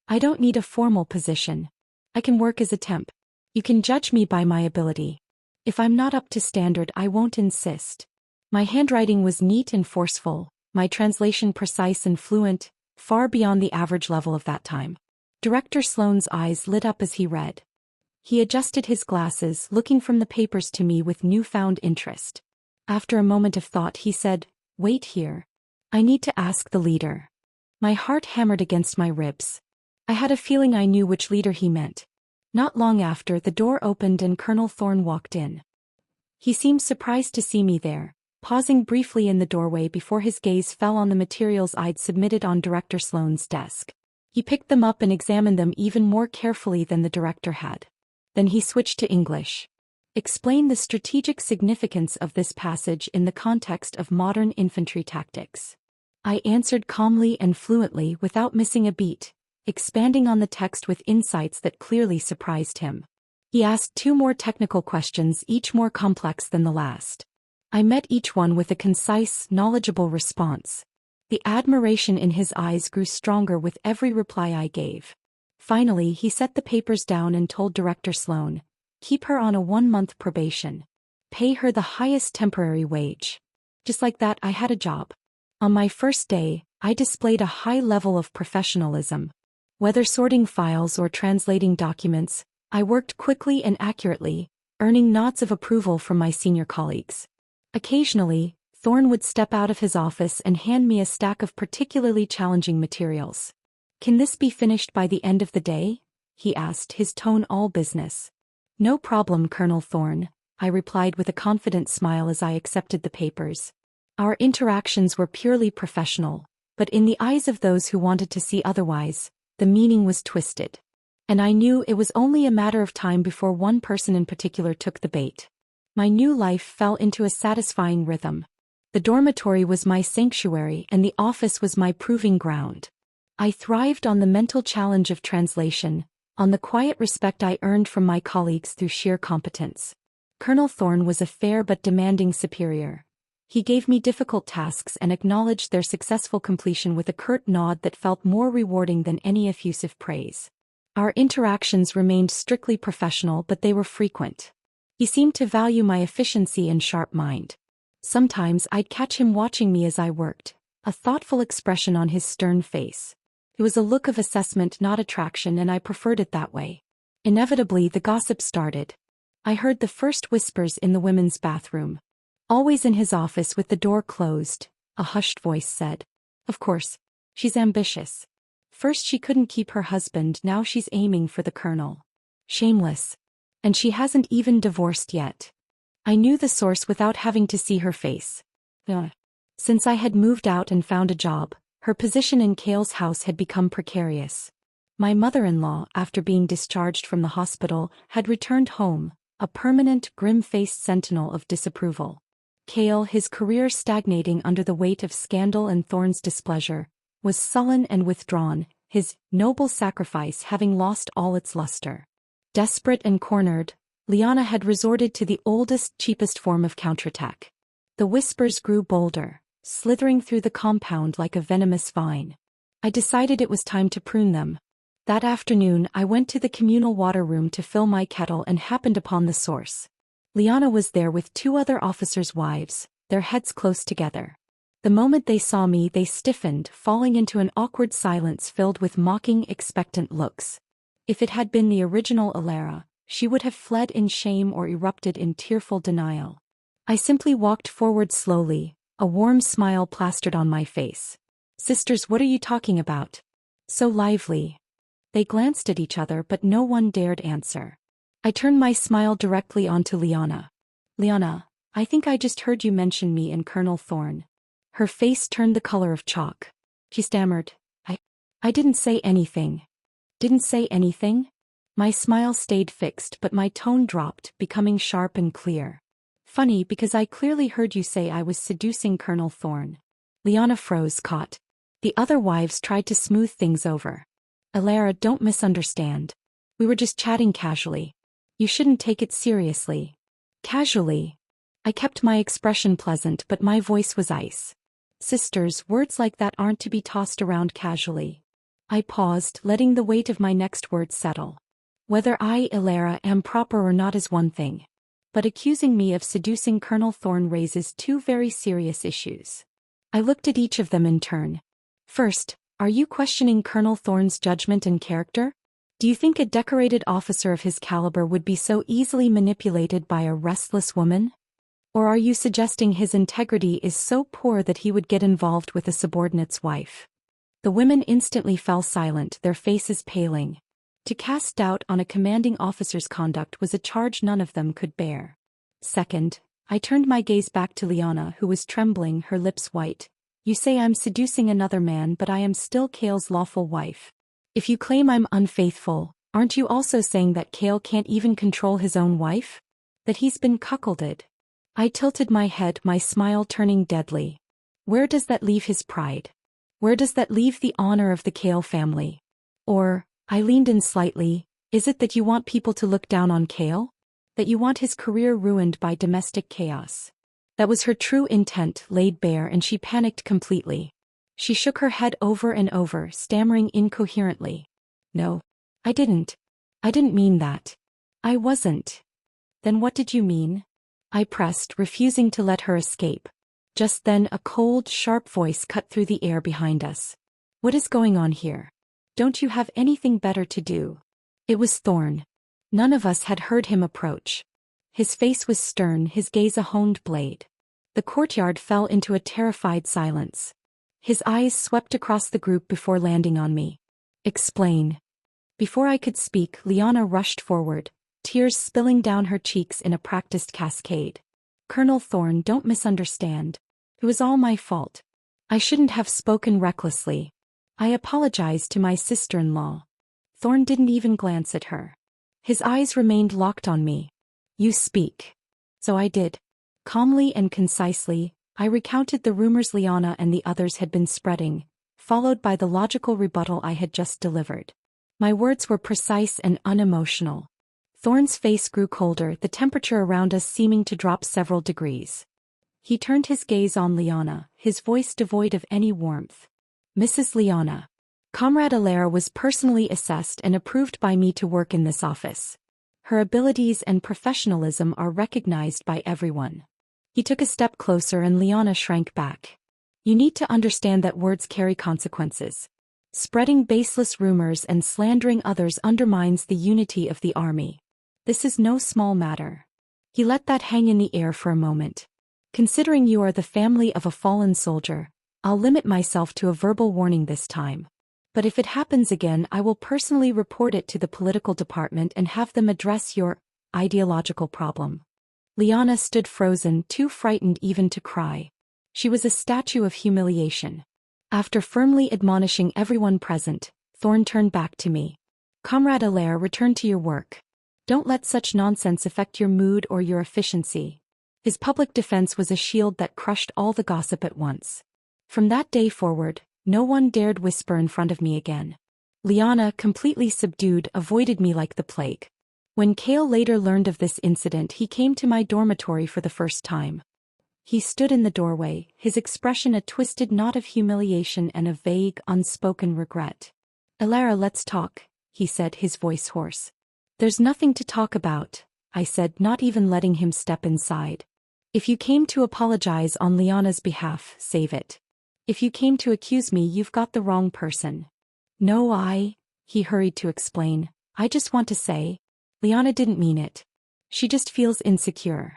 "I don't need a formal position. I can work as a temp. You can judge me by my ability. If I'm not up to standard, I won't insist." My handwriting was neat and forceful, my translation precise and fluent, far beyond the average level of that time. Director Sloane's eyes lit up as he read. He adjusted his glasses, looking from the papers to me with newfound interest. After a moment of thought, he said, "Wait here. I need to ask the leader." My heart hammered against my ribs. I had a feeling I knew which leader he meant. Not long after, the door opened and Colonel Thorne walked in. He seemed surprised to see me there, pausing briefly in the doorway before his gaze fell on the materials I'd submitted on Director Sloane's desk. He picked them up and examined them even more carefully than the director had. Then he switched to English. "Explain the strategic significance of this passage in the context of modern infantry tactics." I answered calmly and fluently without missing a beat, expanding on the text with insights that clearly surprised him. He asked 2 more technical questions, each more complex than the last. I met each one with a concise, knowledgeable response. The admiration in his eyes grew stronger with every reply I gave. Finally, he set the papers down and told Director Sloane, "Keep her on a 1-month probation. Pay her the highest temporary wage." Just like that, I had a job. On my first day, I displayed a high level of professionalism. Whether sorting files or translating documents, I worked quickly and accurately, earning nods of approval from my senior colleagues. Occasionally, Thorne would step out of his office and hand me a stack of particularly challenging materials. "Can this be finished by the end of the day?" he asked, his tone all business. "No problem, Colonel Thorne," I replied with a confident smile as I accepted the papers. Our interactions were purely professional, but in the eyes of those who wanted to see otherwise, the meaning was twisted. And I knew it was only a matter of time before one person in particular took the bait. My new life fell into a satisfying rhythm. The dormitory was my sanctuary and the office was my proving ground. I thrived on the mental challenge of translation, on the quiet respect I earned from my colleagues through sheer competence. Colonel Thorne was a fair but demanding superior. He gave me difficult tasks and acknowledged their successful completion with a curt nod that felt more rewarding than any effusive praise. Our interactions remained strictly professional, but they were frequent. He seemed to value my efficiency and sharp mind. Sometimes I'd catch him watching me as I worked, a thoughtful expression on his stern face. It was a look of assessment, not attraction, and I preferred it that way. Inevitably, the gossip started. I heard the first whispers in the women's bathroom. Always in his office with the door closed, a hushed voice said, "Of course, she's ambitious. First she couldn't keep her husband, now she's aiming for the colonel. Shameless." And she hasn't even divorced yet. I knew the source without having to see her face. Since I had moved out and found a job, her position in Kale's house had become precarious. My mother-in-law, after being discharged from the hospital, had returned home, a permanent, grim-faced sentinel of disapproval. Kale, his career stagnating under the weight of scandal and Thorne's displeasure, was sullen and withdrawn, his noble sacrifice having lost all its luster. Desperate and cornered, Liana had resorted to the oldest, cheapest form of counterattack. The whispers grew bolder, slithering through the compound like a venomous vine. I decided it was time to prune them. That afternoon I went to the communal water room to fill my kettle and happened upon the source. Liana was there with 2 other officers' wives, their heads close together. The moment they saw me they stiffened, falling into an awkward silence filled with mocking, expectant looks. If it had been the original Alara, she would have fled in shame or erupted in tearful denial. I simply walked forward slowly, a warm smile plastered on my face. "Sisters, what are you talking about? So lively." They glanced at each other but no one dared answer. I turned my smile directly onto Liana. "Liana, I think I just heard you mention me and Colonel Thorne." Her face turned the color of chalk. She stammered, I didn't say anything." "Didn't say anything?" My smile stayed fixed but my tone dropped, becoming sharp and clear. "Funny because I clearly heard you say I was seducing Colonel Thorne." Liana froze, caught. The other wives tried to smooth things over. "Alara, don't misunderstand. We were just chatting casually. You shouldn't take it seriously." "Casually?" I kept my expression pleasant but my voice was ice. "Sisters, words like that aren't to be tossed around casually." I paused, letting the weight of my next words settle. Whether I, Alara, am proper or not is one thing. But accusing me of seducing Colonel Thorne raises 2 very serious issues. I looked at each of them in turn. First, are you questioning Colonel Thorne's judgment and character? Do you think a decorated officer of his caliber would be so easily manipulated by a restless woman? Or are you suggesting his integrity is so poor that he would get involved with a subordinate's wife? The women instantly fell silent, their faces paling. To cast doubt on a commanding officer's conduct was a charge none of them could bear. Second, I turned my gaze back to Liana, who was trembling, her lips white. "You say I'm seducing another man, but I am still Kale's lawful wife. If you claim I'm unfaithful, aren't you also saying that Kale can't even control his own wife? That he's been cuckolded?" I tilted my head, my smile turning deadly. Where does that leave his pride? Where does that leave the honor of the Kale family? Or, I leaned in slightly, is it that you want people to look down on Kale? That you want his career ruined by domestic chaos? That was her true intent, laid bare, and she panicked completely. She shook her head over and over, stammering incoherently. "No. I didn't mean that. I wasn't." "Then what did you mean?" I pressed, refusing to let her escape. Just then a cold, sharp voice cut through the air behind us. "What is going on here? Don't you have anything better to do?" It was Thorne. None of us had heard him approach. His face was stern, his gaze a honed blade. The courtyard fell into a terrified silence. His eyes swept across the group before landing on me. "Explain." Before I could speak, Liana rushed forward, tears spilling down her cheeks in a practiced cascade. "Colonel Thorne, don't misunderstand. It was all my fault. I shouldn't have spoken recklessly. I apologized to my sister-in-law." Thorne didn't even glance at her. His eyes remained locked on me. "You speak." So I did. Calmly and concisely, I recounted the rumors Liana and the others had been spreading, followed by the logical rebuttal I had just delivered. My words were precise and unemotional. Thorne's face grew colder, the temperature around us seeming to drop several degrees. He turned his gaze on Liana, his voice devoid of any warmth. "Mrs. Liana, Comrade Alara was personally assessed and approved by me to work in this office. Her abilities and professionalism are recognized by everyone." He took a step closer and Liana shrank back. "You need to understand that words carry consequences. Spreading baseless rumors and slandering others undermines the unity of the army. This is no small matter." He let that hang in the air for a moment. "Considering you are the family of a fallen soldier, I'll limit myself to a verbal warning this time. But if it happens again, I will personally report it to the political department and have them address your ideological problem. Liana stood frozen, too frightened even to cry. She was a statue of humiliation. After firmly admonishing everyone present, Thorn turned back to me. "Comrade Allaire, return to your work. Don't let such nonsense affect your mood or your efficiency." His public defense was a shield that crushed all the gossip at once. From that day forward, no one dared whisper in front of me again. Liana, completely subdued, avoided me like the plague. When Kale later learned of this incident, he came to my dormitory for the first time. He stood in the doorway, his expression a twisted knot of humiliation and a vague, unspoken regret. "Allaire, let's talk," he said, his voice hoarse. "There's nothing to talk about," I said, not even letting him step inside. "If you came to apologize on Liana's behalf, save it. If you came to accuse me, you've got the wrong person." "No, he hurried to explain. "I just want to say, Liana didn't mean it. She just feels insecure."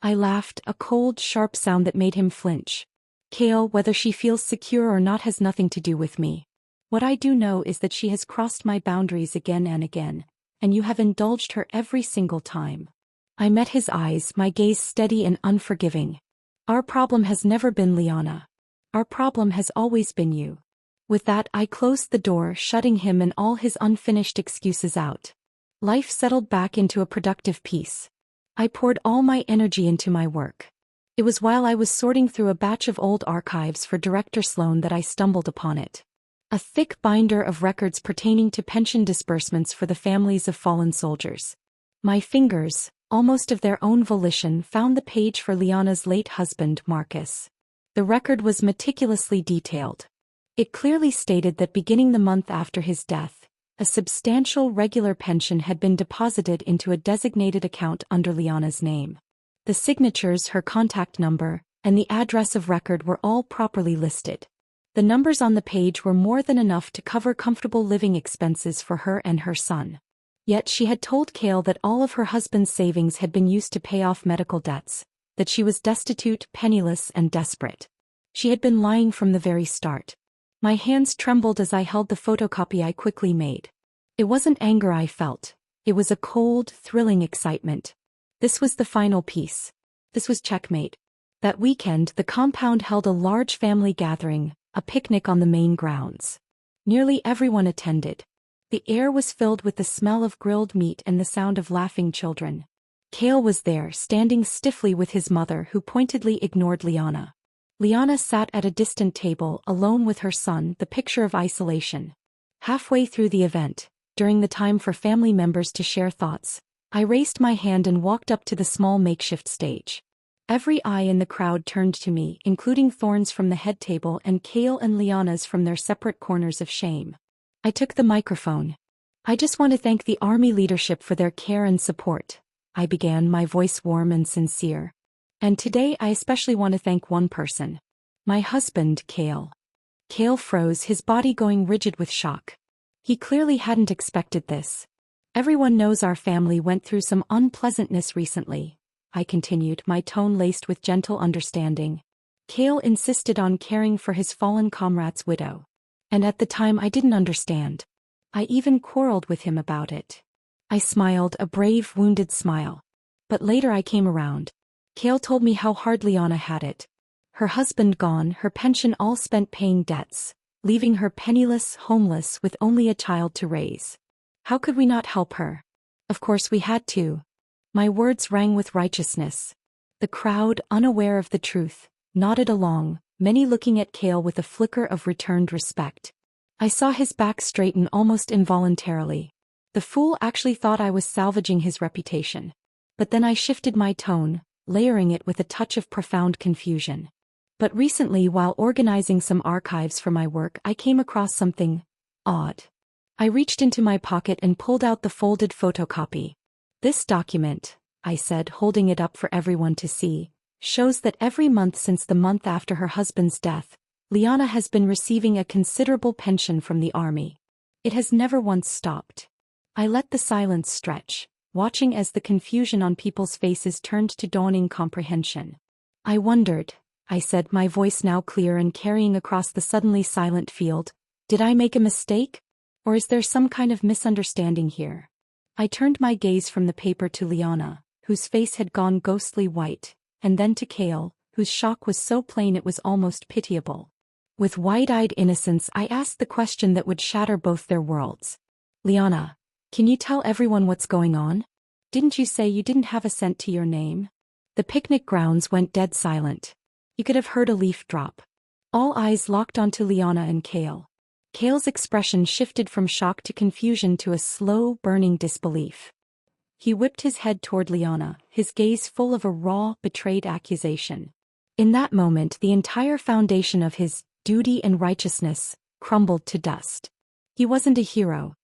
I laughed, a cold, sharp sound that made him flinch. "Kale, whether she feels secure or not has nothing to do with me. What I do know is that she has crossed my boundaries again and again, and you have indulged her every single time." I met his eyes, my gaze steady and unforgiving. "Our problem has never been Liana. Our problem has always been you." With that, I closed the door, shutting him and all his unfinished excuses out. Life settled back into a productive peace. I poured all my energy into my work. It was while I was sorting through a batch of old archives for Director Sloan that I stumbled upon it. A thick binder of records pertaining to pension disbursements for the families of fallen soldiers. My fingers, almost of their own volition, found the page for Liana's late husband, Marcus. The record was meticulously detailed. It clearly stated that beginning the month after his death, a substantial regular pension had been deposited into a designated account under Liana's name. The signatures, her contact number, and the address of record were all properly listed. The numbers on the page were more than enough to cover comfortable living expenses for her and her son. Yet she had told Kale that all of her husband's savings had been used to pay off medical debts, that she was destitute, penniless, and desperate. She had been lying from the very start. My hands trembled as I held the photocopy I quickly made. It wasn't anger I felt. It was a cold, thrilling excitement. This was the final piece. This was checkmate. That weekend, the compound held a large family gathering, a picnic on the main grounds. Nearly everyone attended. The air was filled with the smell of grilled meat and the sound of laughing children. Kale was there, standing stiffly with his mother, who pointedly ignored Liana. Liana sat at a distant table, alone with her son, the picture of isolation. Halfway through the event, during the time for family members to share thoughts, I raised my hand and walked up to the small makeshift stage. Every eye in the crowd turned to me, including Thorn's from the head table and Kale and Liana's from their separate corners of shame. I took the microphone. "I just want to thank the Army leadership for their care and support," I began, my voice warm and sincere. "And today I especially want to thank one person. My husband, Kale." Kale froze, his body going rigid with shock. He clearly hadn't expected this. "Everyone knows our family went through some unpleasantness recently," I continued, my tone laced with gentle understanding. "Kale insisted on caring for his fallen comrade's widow. And at the time I didn't understand. I even quarreled with him about it." I smiled, a brave, wounded smile. "But later I came around. Kale told me how hard Liana had it. Her husband gone, her pension all spent paying debts, leaving her penniless, homeless, with only a child to raise. How could we not help her? Of course we had to." My words rang with righteousness. The crowd, unaware of the truth, nodded along, many looking at Kale with a flicker of returned respect. I saw his back straighten almost involuntarily. The fool actually thought I was salvaging his reputation. But then I shifted my tone, layering it with a touch of profound confusion. "But recently, while organizing some archives for my work, I came across something odd." I reached into my pocket and pulled out the folded photocopy. "This document," I said, holding it up for everyone to see, "shows that every month since the month after her husband's death, Liana has been receiving a considerable pension from the Army. It has never once stopped." I let the silence stretch, watching as the confusion on people's faces turned to dawning comprehension. "I wondered," I said, my voice now clear and carrying across the suddenly silent field, "did I make a mistake? Or is there some kind of misunderstanding here?" I turned my gaze from the paper to Liana, whose face had gone ghostly white, and then to Kale, whose shock was so plain it was almost pitiable. With wide-eyed innocence I asked the question that would shatter both their worlds. Liana, can you tell everyone what's going on? Didn't you say you didn't have a cent to your name? The picnic grounds went dead silent. You could have heard a leaf drop. All eyes locked onto Liana and Kale. Kale's expression shifted from shock to confusion to a slow, burning disbelief. He whipped his head toward Liana, his gaze full of a raw, betrayed accusation. In that moment the entire foundation of his duty and righteousness crumbled to dust. He wasn't a hero.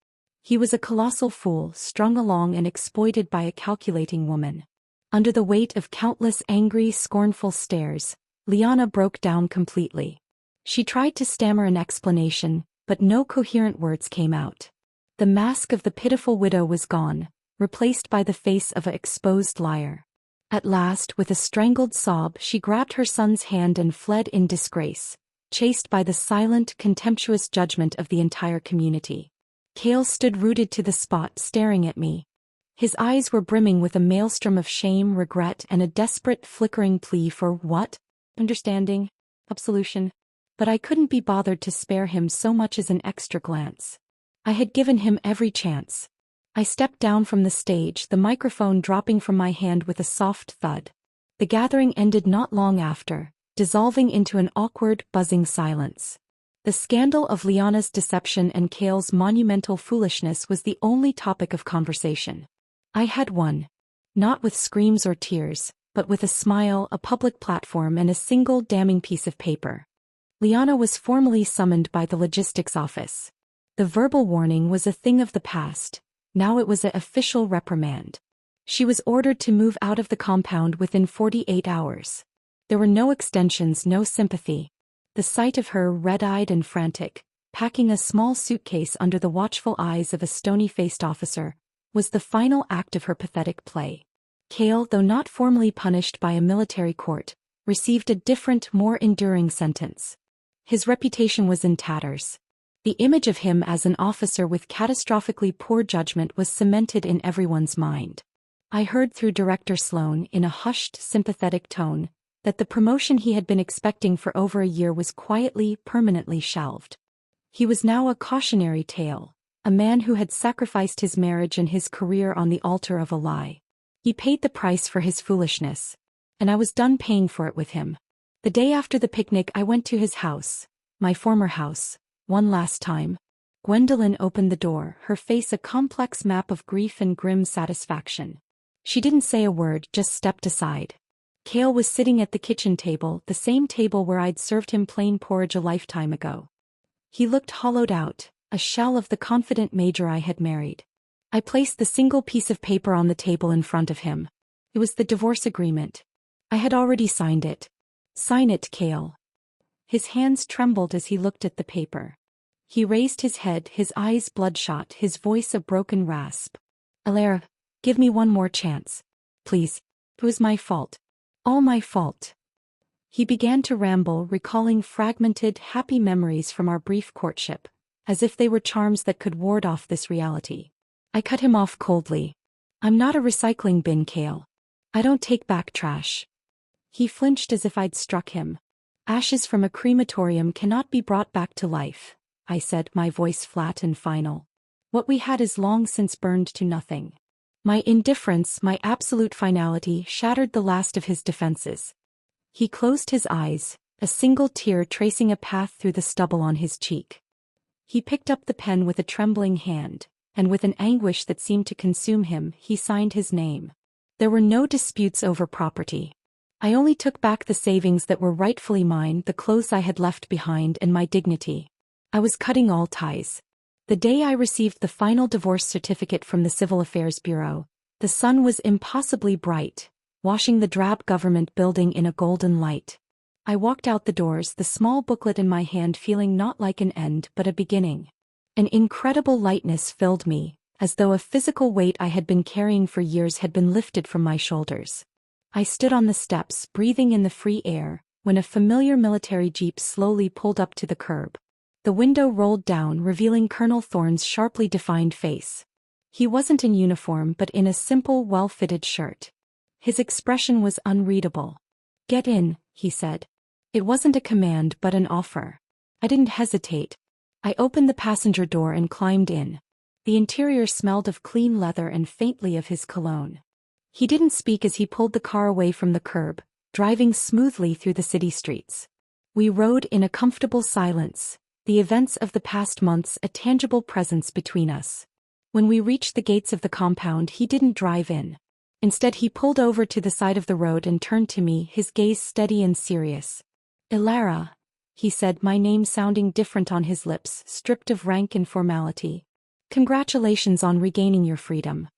He was a colossal fool strung along and exploited by a calculating woman. Under the weight of countless angry, scornful stares, Liana broke down completely. She tried to stammer an explanation, but no coherent words came out. The mask of the pitiful widow was gone, replaced by the face of an exposed liar. At last, with a strangled sob, she grabbed her son's hand and fled in disgrace, chased by the silent, contemptuous judgment of the entire community. Kale stood rooted to the spot, staring at me. His eyes were brimming with a maelstrom of shame, regret, and a desperate, flickering plea for what? Understanding? Absolution. But I couldn't be bothered to spare him so much as an extra glance. I had given him every chance. I stepped down from the stage, the microphone dropping from my hand with a soft thud. The gathering ended not long after, dissolving into an awkward, buzzing silence. The scandal of Liana's deception and Kale's monumental foolishness was the only topic of conversation. I had won. Not with screams or tears, but with a smile, a public platform, and a single damning piece of paper. Liana was formally summoned by the logistics office. The verbal warning was a thing of the past. Now it was an official reprimand. She was ordered to move out of the compound within 48 hours. There were no extensions, no sympathy. The sight of her, red-eyed and frantic, packing a small suitcase under the watchful eyes of a stony-faced officer, was the final act of her pathetic play. Kale, though not formally punished by a military court, received a different, more enduring sentence. His reputation was in tatters. The image of him as an officer with catastrophically poor judgment was cemented in everyone's mind. I heard through Director Sloan, in a hushed, sympathetic tone, that the promotion he had been expecting for over a year was quietly, permanently shelved. He was now a cautionary tale, a man who had sacrificed his marriage and his career on the altar of a lie. He paid the price for his foolishness, and I was done paying for it with him. The day after the picnic I went to his house, my former house, one last time. Gwendolyn opened the door, her face a complex map of grief and grim satisfaction. She didn't say a word, just stepped aside. Kale was sitting at the kitchen table, the same table where I'd served him plain porridge a lifetime ago. He looked hollowed out, a shell of the confident major I had married. I placed the single piece of paper on the table in front of him. It was the divorce agreement. I had already signed it. Sign it, Kale. His hands trembled as he looked at the paper. He raised his head, his eyes bloodshot, his voice a broken rasp. Alara, give me one more chance. Please. It was my fault. All my fault. He began to ramble, recalling fragmented, happy memories from our brief courtship, as if they were charms that could ward off this reality. I cut him off coldly. I'm not a recycling bin, Kale. I don't take back trash. He flinched as if I'd struck him. Ashes from a crematorium cannot be brought back to life, I said, my voice flat and final. What we had is long since burned to nothing. My indifference, my absolute finality, shattered the last of his defenses. He closed his eyes, a single tear tracing a path through the stubble on his cheek. He picked up the pen with a trembling hand, and with an anguish that seemed to consume him, he signed his name. There were no disputes over property. I only took back the savings that were rightfully mine, the clothes I had left behind, and my dignity. I was cutting all ties. The day I received the final divorce certificate from the Civil Affairs Bureau, the sun was impossibly bright, washing the drab government building in a golden light. I walked out the doors, the small booklet in my hand, feeling not like an end but a beginning. An incredible lightness filled me, as though a physical weight I had been carrying for years had been lifted from my shoulders. I stood on the steps, breathing in the free air, when a familiar military jeep slowly pulled up to the curb. The window rolled down, revealing Colonel Thorne's sharply defined face. He wasn't in uniform but in a simple, well-fitted shirt. His expression was unreadable. "Get in," he said. It wasn't a command but an offer. I didn't hesitate. I opened the passenger door and climbed in. The interior smelled of clean leather and faintly of his cologne. He didn't speak as he pulled the car away from the curb, driving smoothly through the city streets. We rode in a comfortable silence, the events of the past months a tangible presence between us. When we reached the gates of the compound, he didn't drive in. Instead, he pulled over to the side of the road and turned to me, his gaze steady and serious. "Ilara," he said, my name sounding different on his lips, stripped of rank and formality. "Congratulations on regaining your freedom."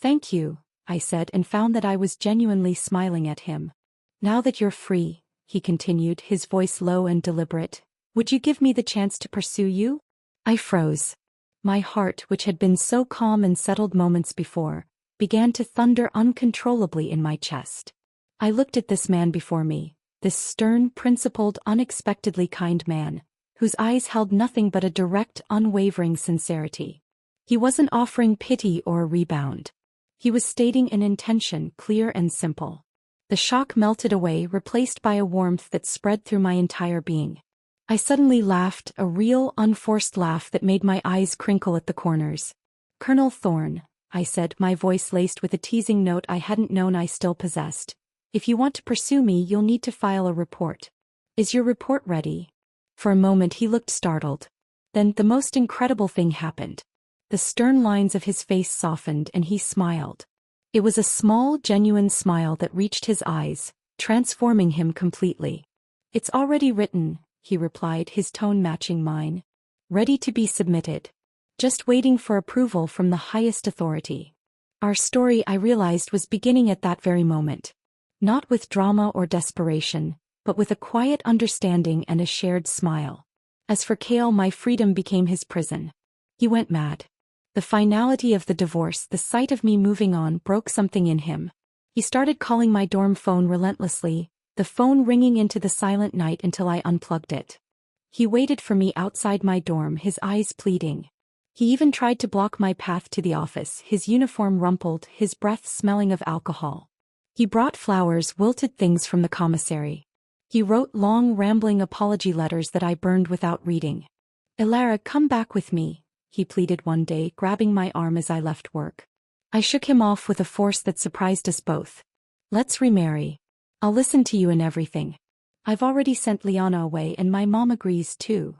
"Thank you," I said, and found that I was genuinely smiling at him. "Now that you're free," he continued, his voice low and deliberate, "would you give me the chance to pursue you?" I froze. My heart, which had been so calm and settled moments before, began to thunder uncontrollably in my chest. I looked at this man before me, this stern, principled, unexpectedly kind man, whose eyes held nothing but a direct, unwavering sincerity. He wasn't offering pity or a rebound. He was stating an intention, clear and simple. The shock melted away, replaced by a warmth that spread through my entire being. I suddenly laughed, a real, unforced laugh that made my eyes crinkle at the corners. "Colonel Thorne," I said, my voice laced with a teasing note I hadn't known I still possessed, "if you want to pursue me, you'll need to file a report. Is your report ready?" For a moment he looked startled. Then the most incredible thing happened. The stern lines of his face softened and he smiled. It was a small, genuine smile that reached his eyes, transforming him completely. "It's already written," he replied, his tone matching mine. "Ready to be submitted. Just waiting for approval from the highest authority." Our story, I realized, was beginning at that very moment. Not with drama or desperation, but with a quiet understanding and a shared smile. As for Cale, my freedom became his prison. He went mad. The finality of the divorce, the sight of me moving on, broke something in him. He started calling my dorm phone relentlessly, the phone ringing into the silent night until I unplugged it. He waited for me outside my dorm, his eyes pleading. He even tried to block my path to the office, his uniform rumpled, his breath smelling of alcohol. He brought flowers, wilted things from the commissary. He wrote long, rambling apology letters that I burned without reading. "Ilara, come back with me," he pleaded one day, grabbing my arm as I left work. I shook him off with a force that surprised us both. "Let's remarry. I'll listen to you in everything. I've already sent Liana away and my mom agrees too."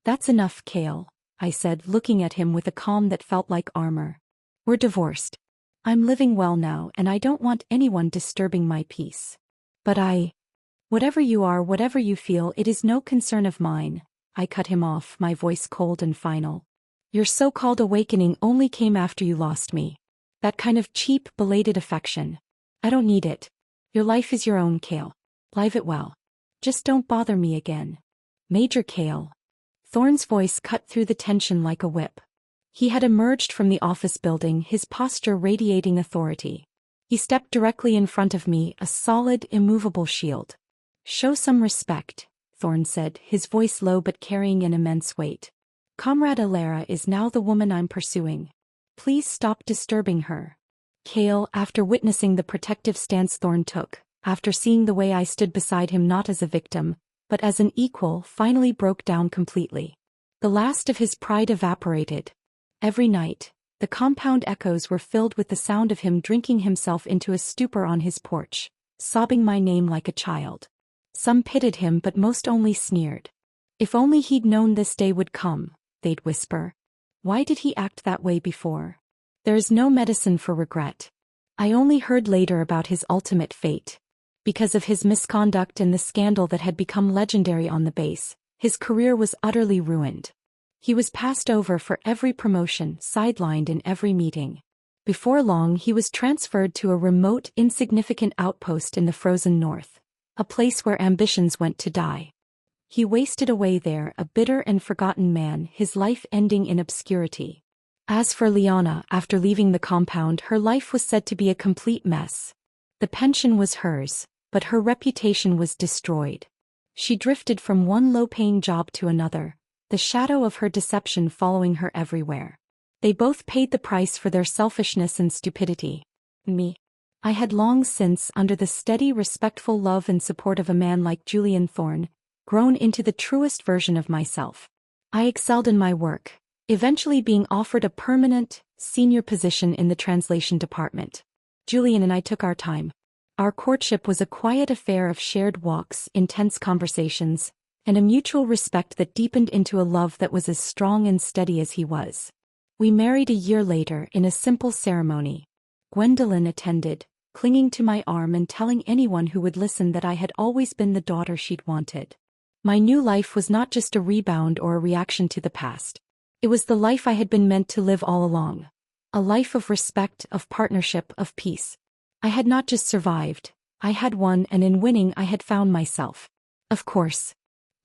"That's enough, Cale," I said, looking at him with a calm that felt like armor. "We're divorced. I'm living well now and I don't want anyone disturbing my peace. But whatever you are, whatever you feel, it is no concern of mine." I cut him off, my voice cold and final. "Your so-called awakening only came after you lost me. That kind of cheap, belated affection. I don't need it. Your life is your own, Cale. Live it well. Just don't bother me again. Major Cale." Thorne's voice cut through the tension like a whip. He had emerged from the office building, his posture radiating authority. He stepped directly in front of me, a solid, immovable shield. "Show some respect," Thorne said, his voice low but carrying an immense weight. "Comrade Ilara is now the woman I'm pursuing. Please stop disturbing her." Cale, after witnessing the protective stance Thorne took, after seeing the way I stood beside him not as a victim, but as an equal, finally broke down completely. The last of his pride evaporated. Every night, the compound echoes were filled with the sound of him drinking himself into a stupor on his porch, sobbing my name like a child. Some pitied him but most only sneered. "If only he'd known this day would come," they'd whisper. "Why did he act that way before?" There is no medicine for regret. I only heard later about his ultimate fate. Because of his misconduct and the scandal that had become legendary on the base, his career was utterly ruined. He was passed over for every promotion, sidelined in every meeting. Before long, he was transferred to a remote, insignificant outpost in the frozen north, a place where ambitions went to die. He wasted away there, a bitter and forgotten man, his life ending in obscurity. As for Liana, after leaving the compound, her life was said to be a complete mess. The pension was hers, but her reputation was destroyed. She drifted from one low-paying job to another, the shadow of her deception following her everywhere. They both paid the price for their selfishness and stupidity. Me. I had long since, under the steady, respectful love and support of a man like Julian Thorne, grown into the truest version of myself. I excelled in my work, eventually being offered a permanent, senior position in the translation department. Julian and I took our time. Our courtship was a quiet affair of shared walks, intense conversations, and a mutual respect that deepened into a love that was as strong and steady as he was. We married a year later in a simple ceremony. Gwendolyn attended, clinging to my arm and telling anyone who would listen that I had always been the daughter she'd wanted. My new life was not just a rebound or a reaction to the past. It was the life I had been meant to live all along. A life of respect, of partnership, of peace. I had not just survived, I had won, and in winning I had found myself. Of course.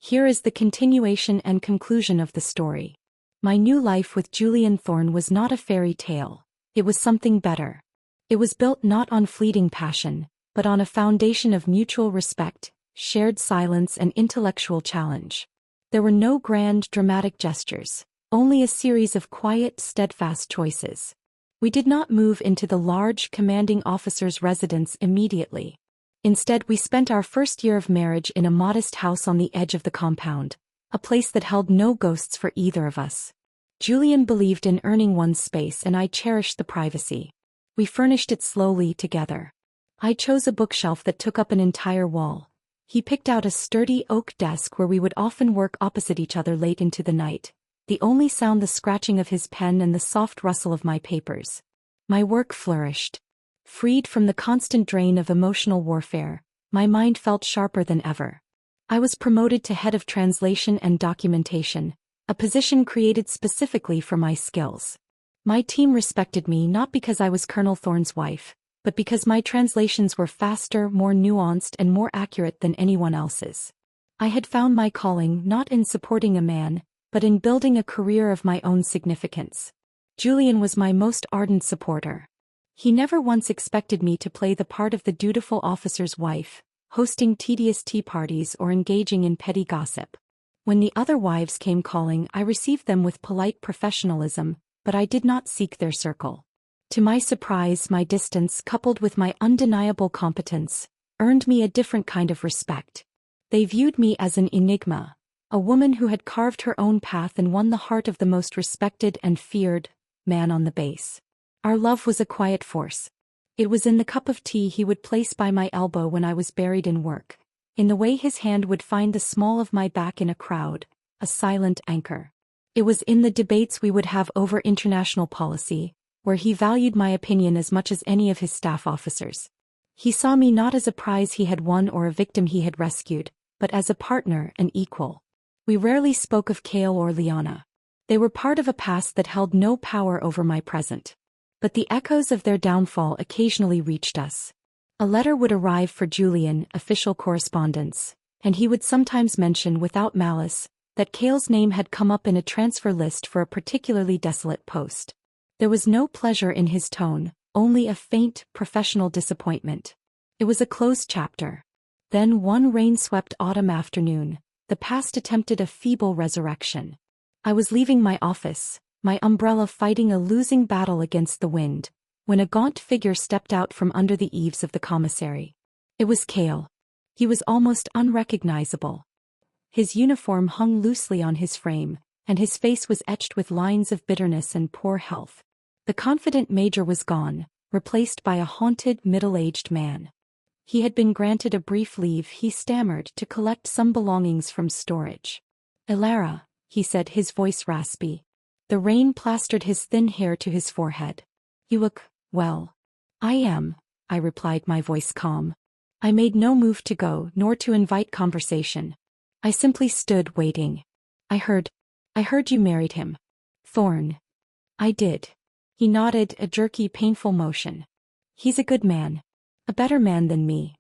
Here is the continuation and conclusion of the story. My new life with Julian Thorne was not a fairy tale. It was something better. It was built not on fleeting passion, but on a foundation of mutual respect, shared silence, and intellectual challenge. There were no grand, dramatic gestures, only a series of quiet, steadfast choices. We did not move into the large, commanding officer's residence immediately. Instead, we spent our first year of marriage in a modest house on the edge of the compound, a place that held no ghosts for either of us. Julian believed in earning one's space, and I cherished the privacy. We furnished it slowly together. I chose a bookshelf that took up an entire wall. He picked out a sturdy oak desk where we would often work opposite each other late into the night, the only sound the scratching of his pen and the soft rustle of my papers. My work flourished. Freed from the constant drain of emotional warfare, my mind felt sharper than ever. I was promoted to head of translation and documentation, a position created specifically for my skills. My team respected me not because I was Colonel Thorne's wife, but because my translations were faster, more nuanced, and more accurate than anyone else's. I had found my calling not in supporting a man, but in building a career of my own significance. Julian was my most ardent supporter. He never once expected me to play the part of the dutiful officer's wife, hosting tedious tea parties or engaging in petty gossip. When the other wives came calling, I received them with polite professionalism, but I did not seek their circle. To my surprise, my distance, coupled with my undeniable competence, earned me a different kind of respect. They viewed me as an enigma, a woman who had carved her own path and won the heart of the most respected and feared man on the base. Our love was a quiet force. It was in the cup of tea he would place by my elbow when I was buried in work, in the way his hand would find the small of my back in a crowd, a silent anchor. It was in the debates we would have over international policy, where he valued my opinion as much as any of his staff officers. He saw me not as a prize he had won or a victim he had rescued, but as a partner, an equal. We rarely spoke of Cale or Liana. They were part of a past that held no power over my present. But the echoes of their downfall occasionally reached us. A letter would arrive for Julian, official correspondence, and he would sometimes mention without malice that Cale's name had come up in a transfer list for a particularly desolate post. There was no pleasure in his tone, only a faint, professional disappointment. It was a closed chapter. Then one rain-swept autumn afternoon, the past attempted a feeble resurrection. I was leaving my office, my umbrella fighting a losing battle against the wind, when a gaunt figure stepped out from under the eaves of the commissary. It was Cale. He was almost unrecognizable. His uniform hung loosely on his frame, and his face was etched with lines of bitterness and poor health. The confident major was gone, replaced by a haunted, middle-aged man. He had been granted a brief leave, he stammered, to collect some belongings from storage. "Elara," he said, his voice raspy. The rain plastered his thin hair to his forehead. "You look, well." "I am," I replied, my voice calm. I made no move to go, nor to invite conversation. I simply stood waiting. I heard you married him." "Thorne." "I did." He nodded, a jerky, painful motion. "He's a good man. A better man than me."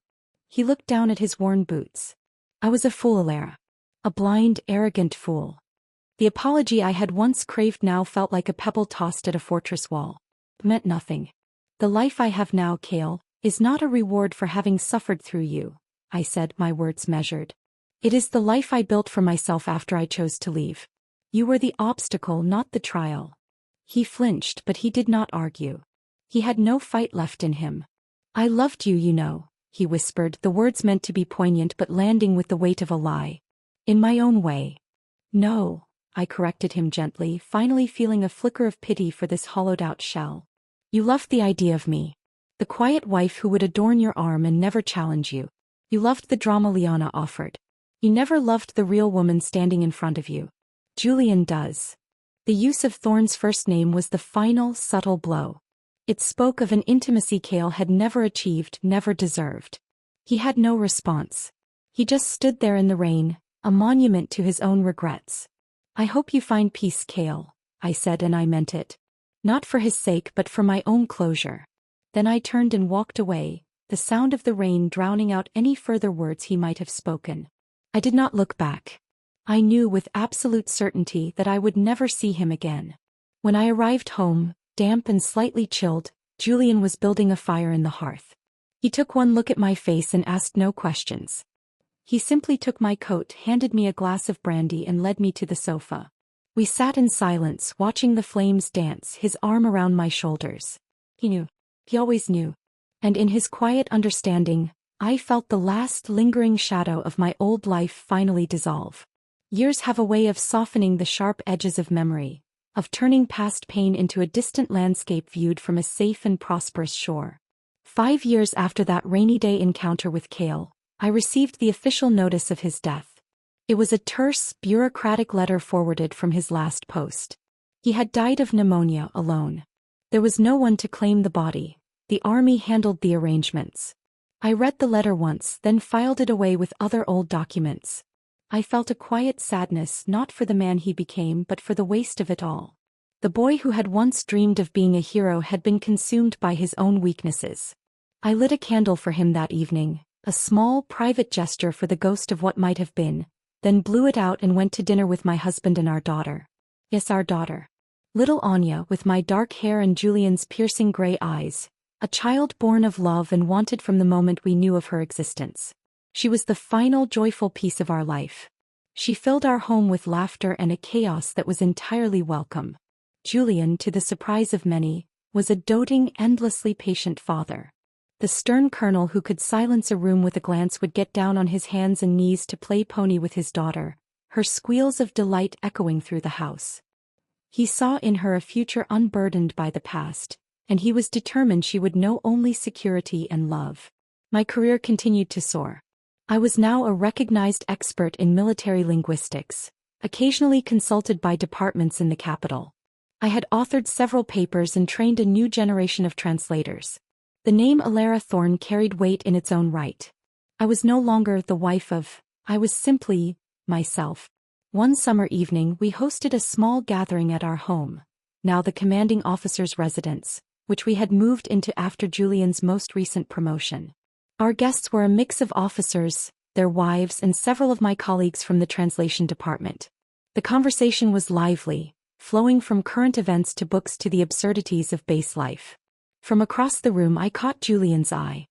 He looked down at his worn boots. "I was a fool, Elara. A blind, arrogant fool." The apology I had once craved now felt like a pebble tossed at a fortress wall. It meant nothing. "The life I have now, Cale, is not a reward for having suffered through you," I said, my words measured. "It is the life I built for myself after I chose to leave. You were the obstacle, not the trial." He flinched, but he did not argue. He had no fight left in him. "I loved you, you know," he whispered, the words meant to be poignant but landing with the weight of a lie. "In my own way." "No," I corrected him gently, finally feeling a flicker of pity for this hollowed-out shell. "You loved the idea of me. The quiet wife who would adorn your arm and never challenge you. You loved the drama Liana offered. You never loved the real woman standing in front of you. Julian does." The use of Thorne's first name was the final, subtle blow. It spoke of an intimacy Cale had never achieved, never deserved. He had no response. He just stood there in the rain, a monument to his own regrets. "I hope you find peace, Cale," I said, and I meant it. Not for his sake but for my own closure. Then I turned and walked away, the sound of the rain drowning out any further words he might have spoken. I did not look back. I knew with absolute certainty that I would never see him again. When I arrived home, damp and slightly chilled, Julian was building a fire in the hearth. He took one look at my face and asked no questions. He simply took my coat, handed me a glass of brandy and led me to the sofa. We sat in silence, watching the flames dance, his arm around my shoulders. He knew. He always knew. And in his quiet understanding, I felt the last lingering shadow of my old life finally dissolve. Years have a way of softening the sharp edges of memory, of turning past pain into a distant landscape viewed from a safe and prosperous shore. 5 years after that rainy day encounter with Cale, I received the official notice of his death. It was a terse, bureaucratic letter forwarded from his last post. He had died of pneumonia alone. There was no one to claim the body. The army handled the arrangements. I read the letter once, then filed it away with other old documents. I felt a quiet sadness, not for the man he became but for the waste of it all. The boy who had once dreamed of being a hero had been consumed by his own weaknesses. I lit a candle for him that evening, a small, private gesture for the ghost of what might have been, then blew it out and went to dinner with my husband and our daughter. Yes, our daughter. Little Anya, with my dark hair and Julian's piercing gray eyes, a child born of love and wanted from the moment we knew of her existence. She was the final joyful piece of our life. She filled our home with laughter and a chaos that was entirely welcome. Julian, to the surprise of many, was a doting, endlessly patient father. The stern colonel who could silence a room with a glance would get down on his hands and knees to play pony with his daughter, her squeals of delight echoing through the house. He saw in her a future unburdened by the past, and he was determined she would know only security and love. My career continued to soar. I was now a recognized expert in military linguistics, occasionally consulted by departments in the capital. I had authored several papers and trained a new generation of translators. The name Alara Thorne carried weight in its own right. I was no longer the wife of, I was simply myself. One summer evening we hosted a small gathering at our home, now the commanding officer's residence, which we had moved into after Julian's most recent promotion. Our guests were a mix of officers, their wives, and several of my colleagues from the translation department. The conversation was lively, flowing from current events to books to the absurdities of base life. From across the room I caught Julian's eye.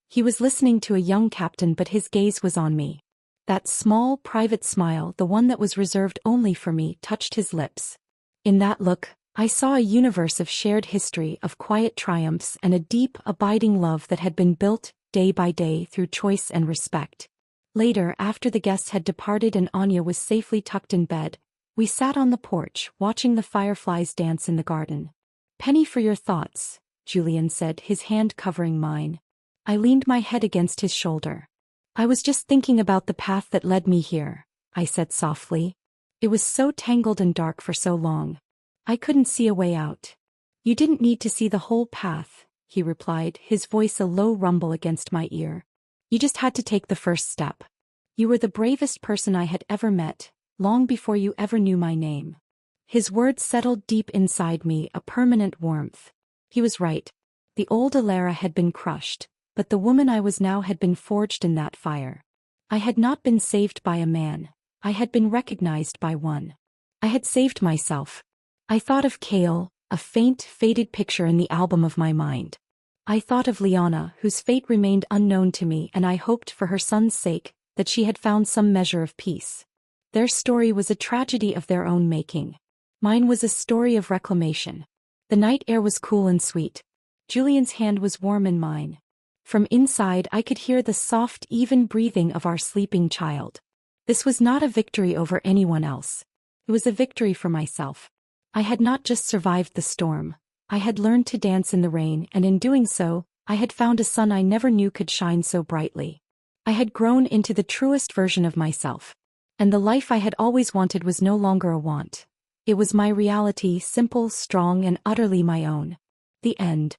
He was listening to a young captain, but his gaze was on me. That small, private smile, the one that was reserved only for me, touched his lips. In that look, I saw a universe of shared history, of quiet triumphs, and a deep, abiding love that had been built, day by day, through choice and respect. Later, after the guests had departed and Anya was safely tucked in bed, we sat on the porch, watching the fireflies dance in the garden. "Penny for your thoughts," Julian said, his hand covering mine. I leaned my head against his shoulder. "I was just thinking about the path that led me here," I said softly. "It was so tangled and dark for so long. I couldn't see a way out." "You didn't need to see the whole path," he replied, his voice a low rumble against my ear. "You just had to take the first step. You were the bravest person I had ever met, long before you ever knew my name." His words settled deep inside me, a permanent warmth. He was right. The old Alara had been crushed, but the woman I was now had been forged in that fire. I had not been saved by a man. I had been recognized by one. I had saved myself. I thought of Cale, a faint, faded picture in the album of my mind. I thought of Liana, whose fate remained unknown to me, and I hoped for her son's sake that she had found some measure of peace. Their story was a tragedy of their own making. Mine was a story of reclamation. The night air was cool and sweet. Julian's hand was warm in mine. From inside I could hear the soft, even breathing of our sleeping child. This was not a victory over anyone else. It was a victory for myself. I had not just survived the storm. I had learned to dance in the rain, and in doing so, I had found a sun I never knew could shine so brightly. I had grown into the truest version of myself. And the life I had always wanted was no longer a want. It was my reality, simple, strong, and utterly my own. The end.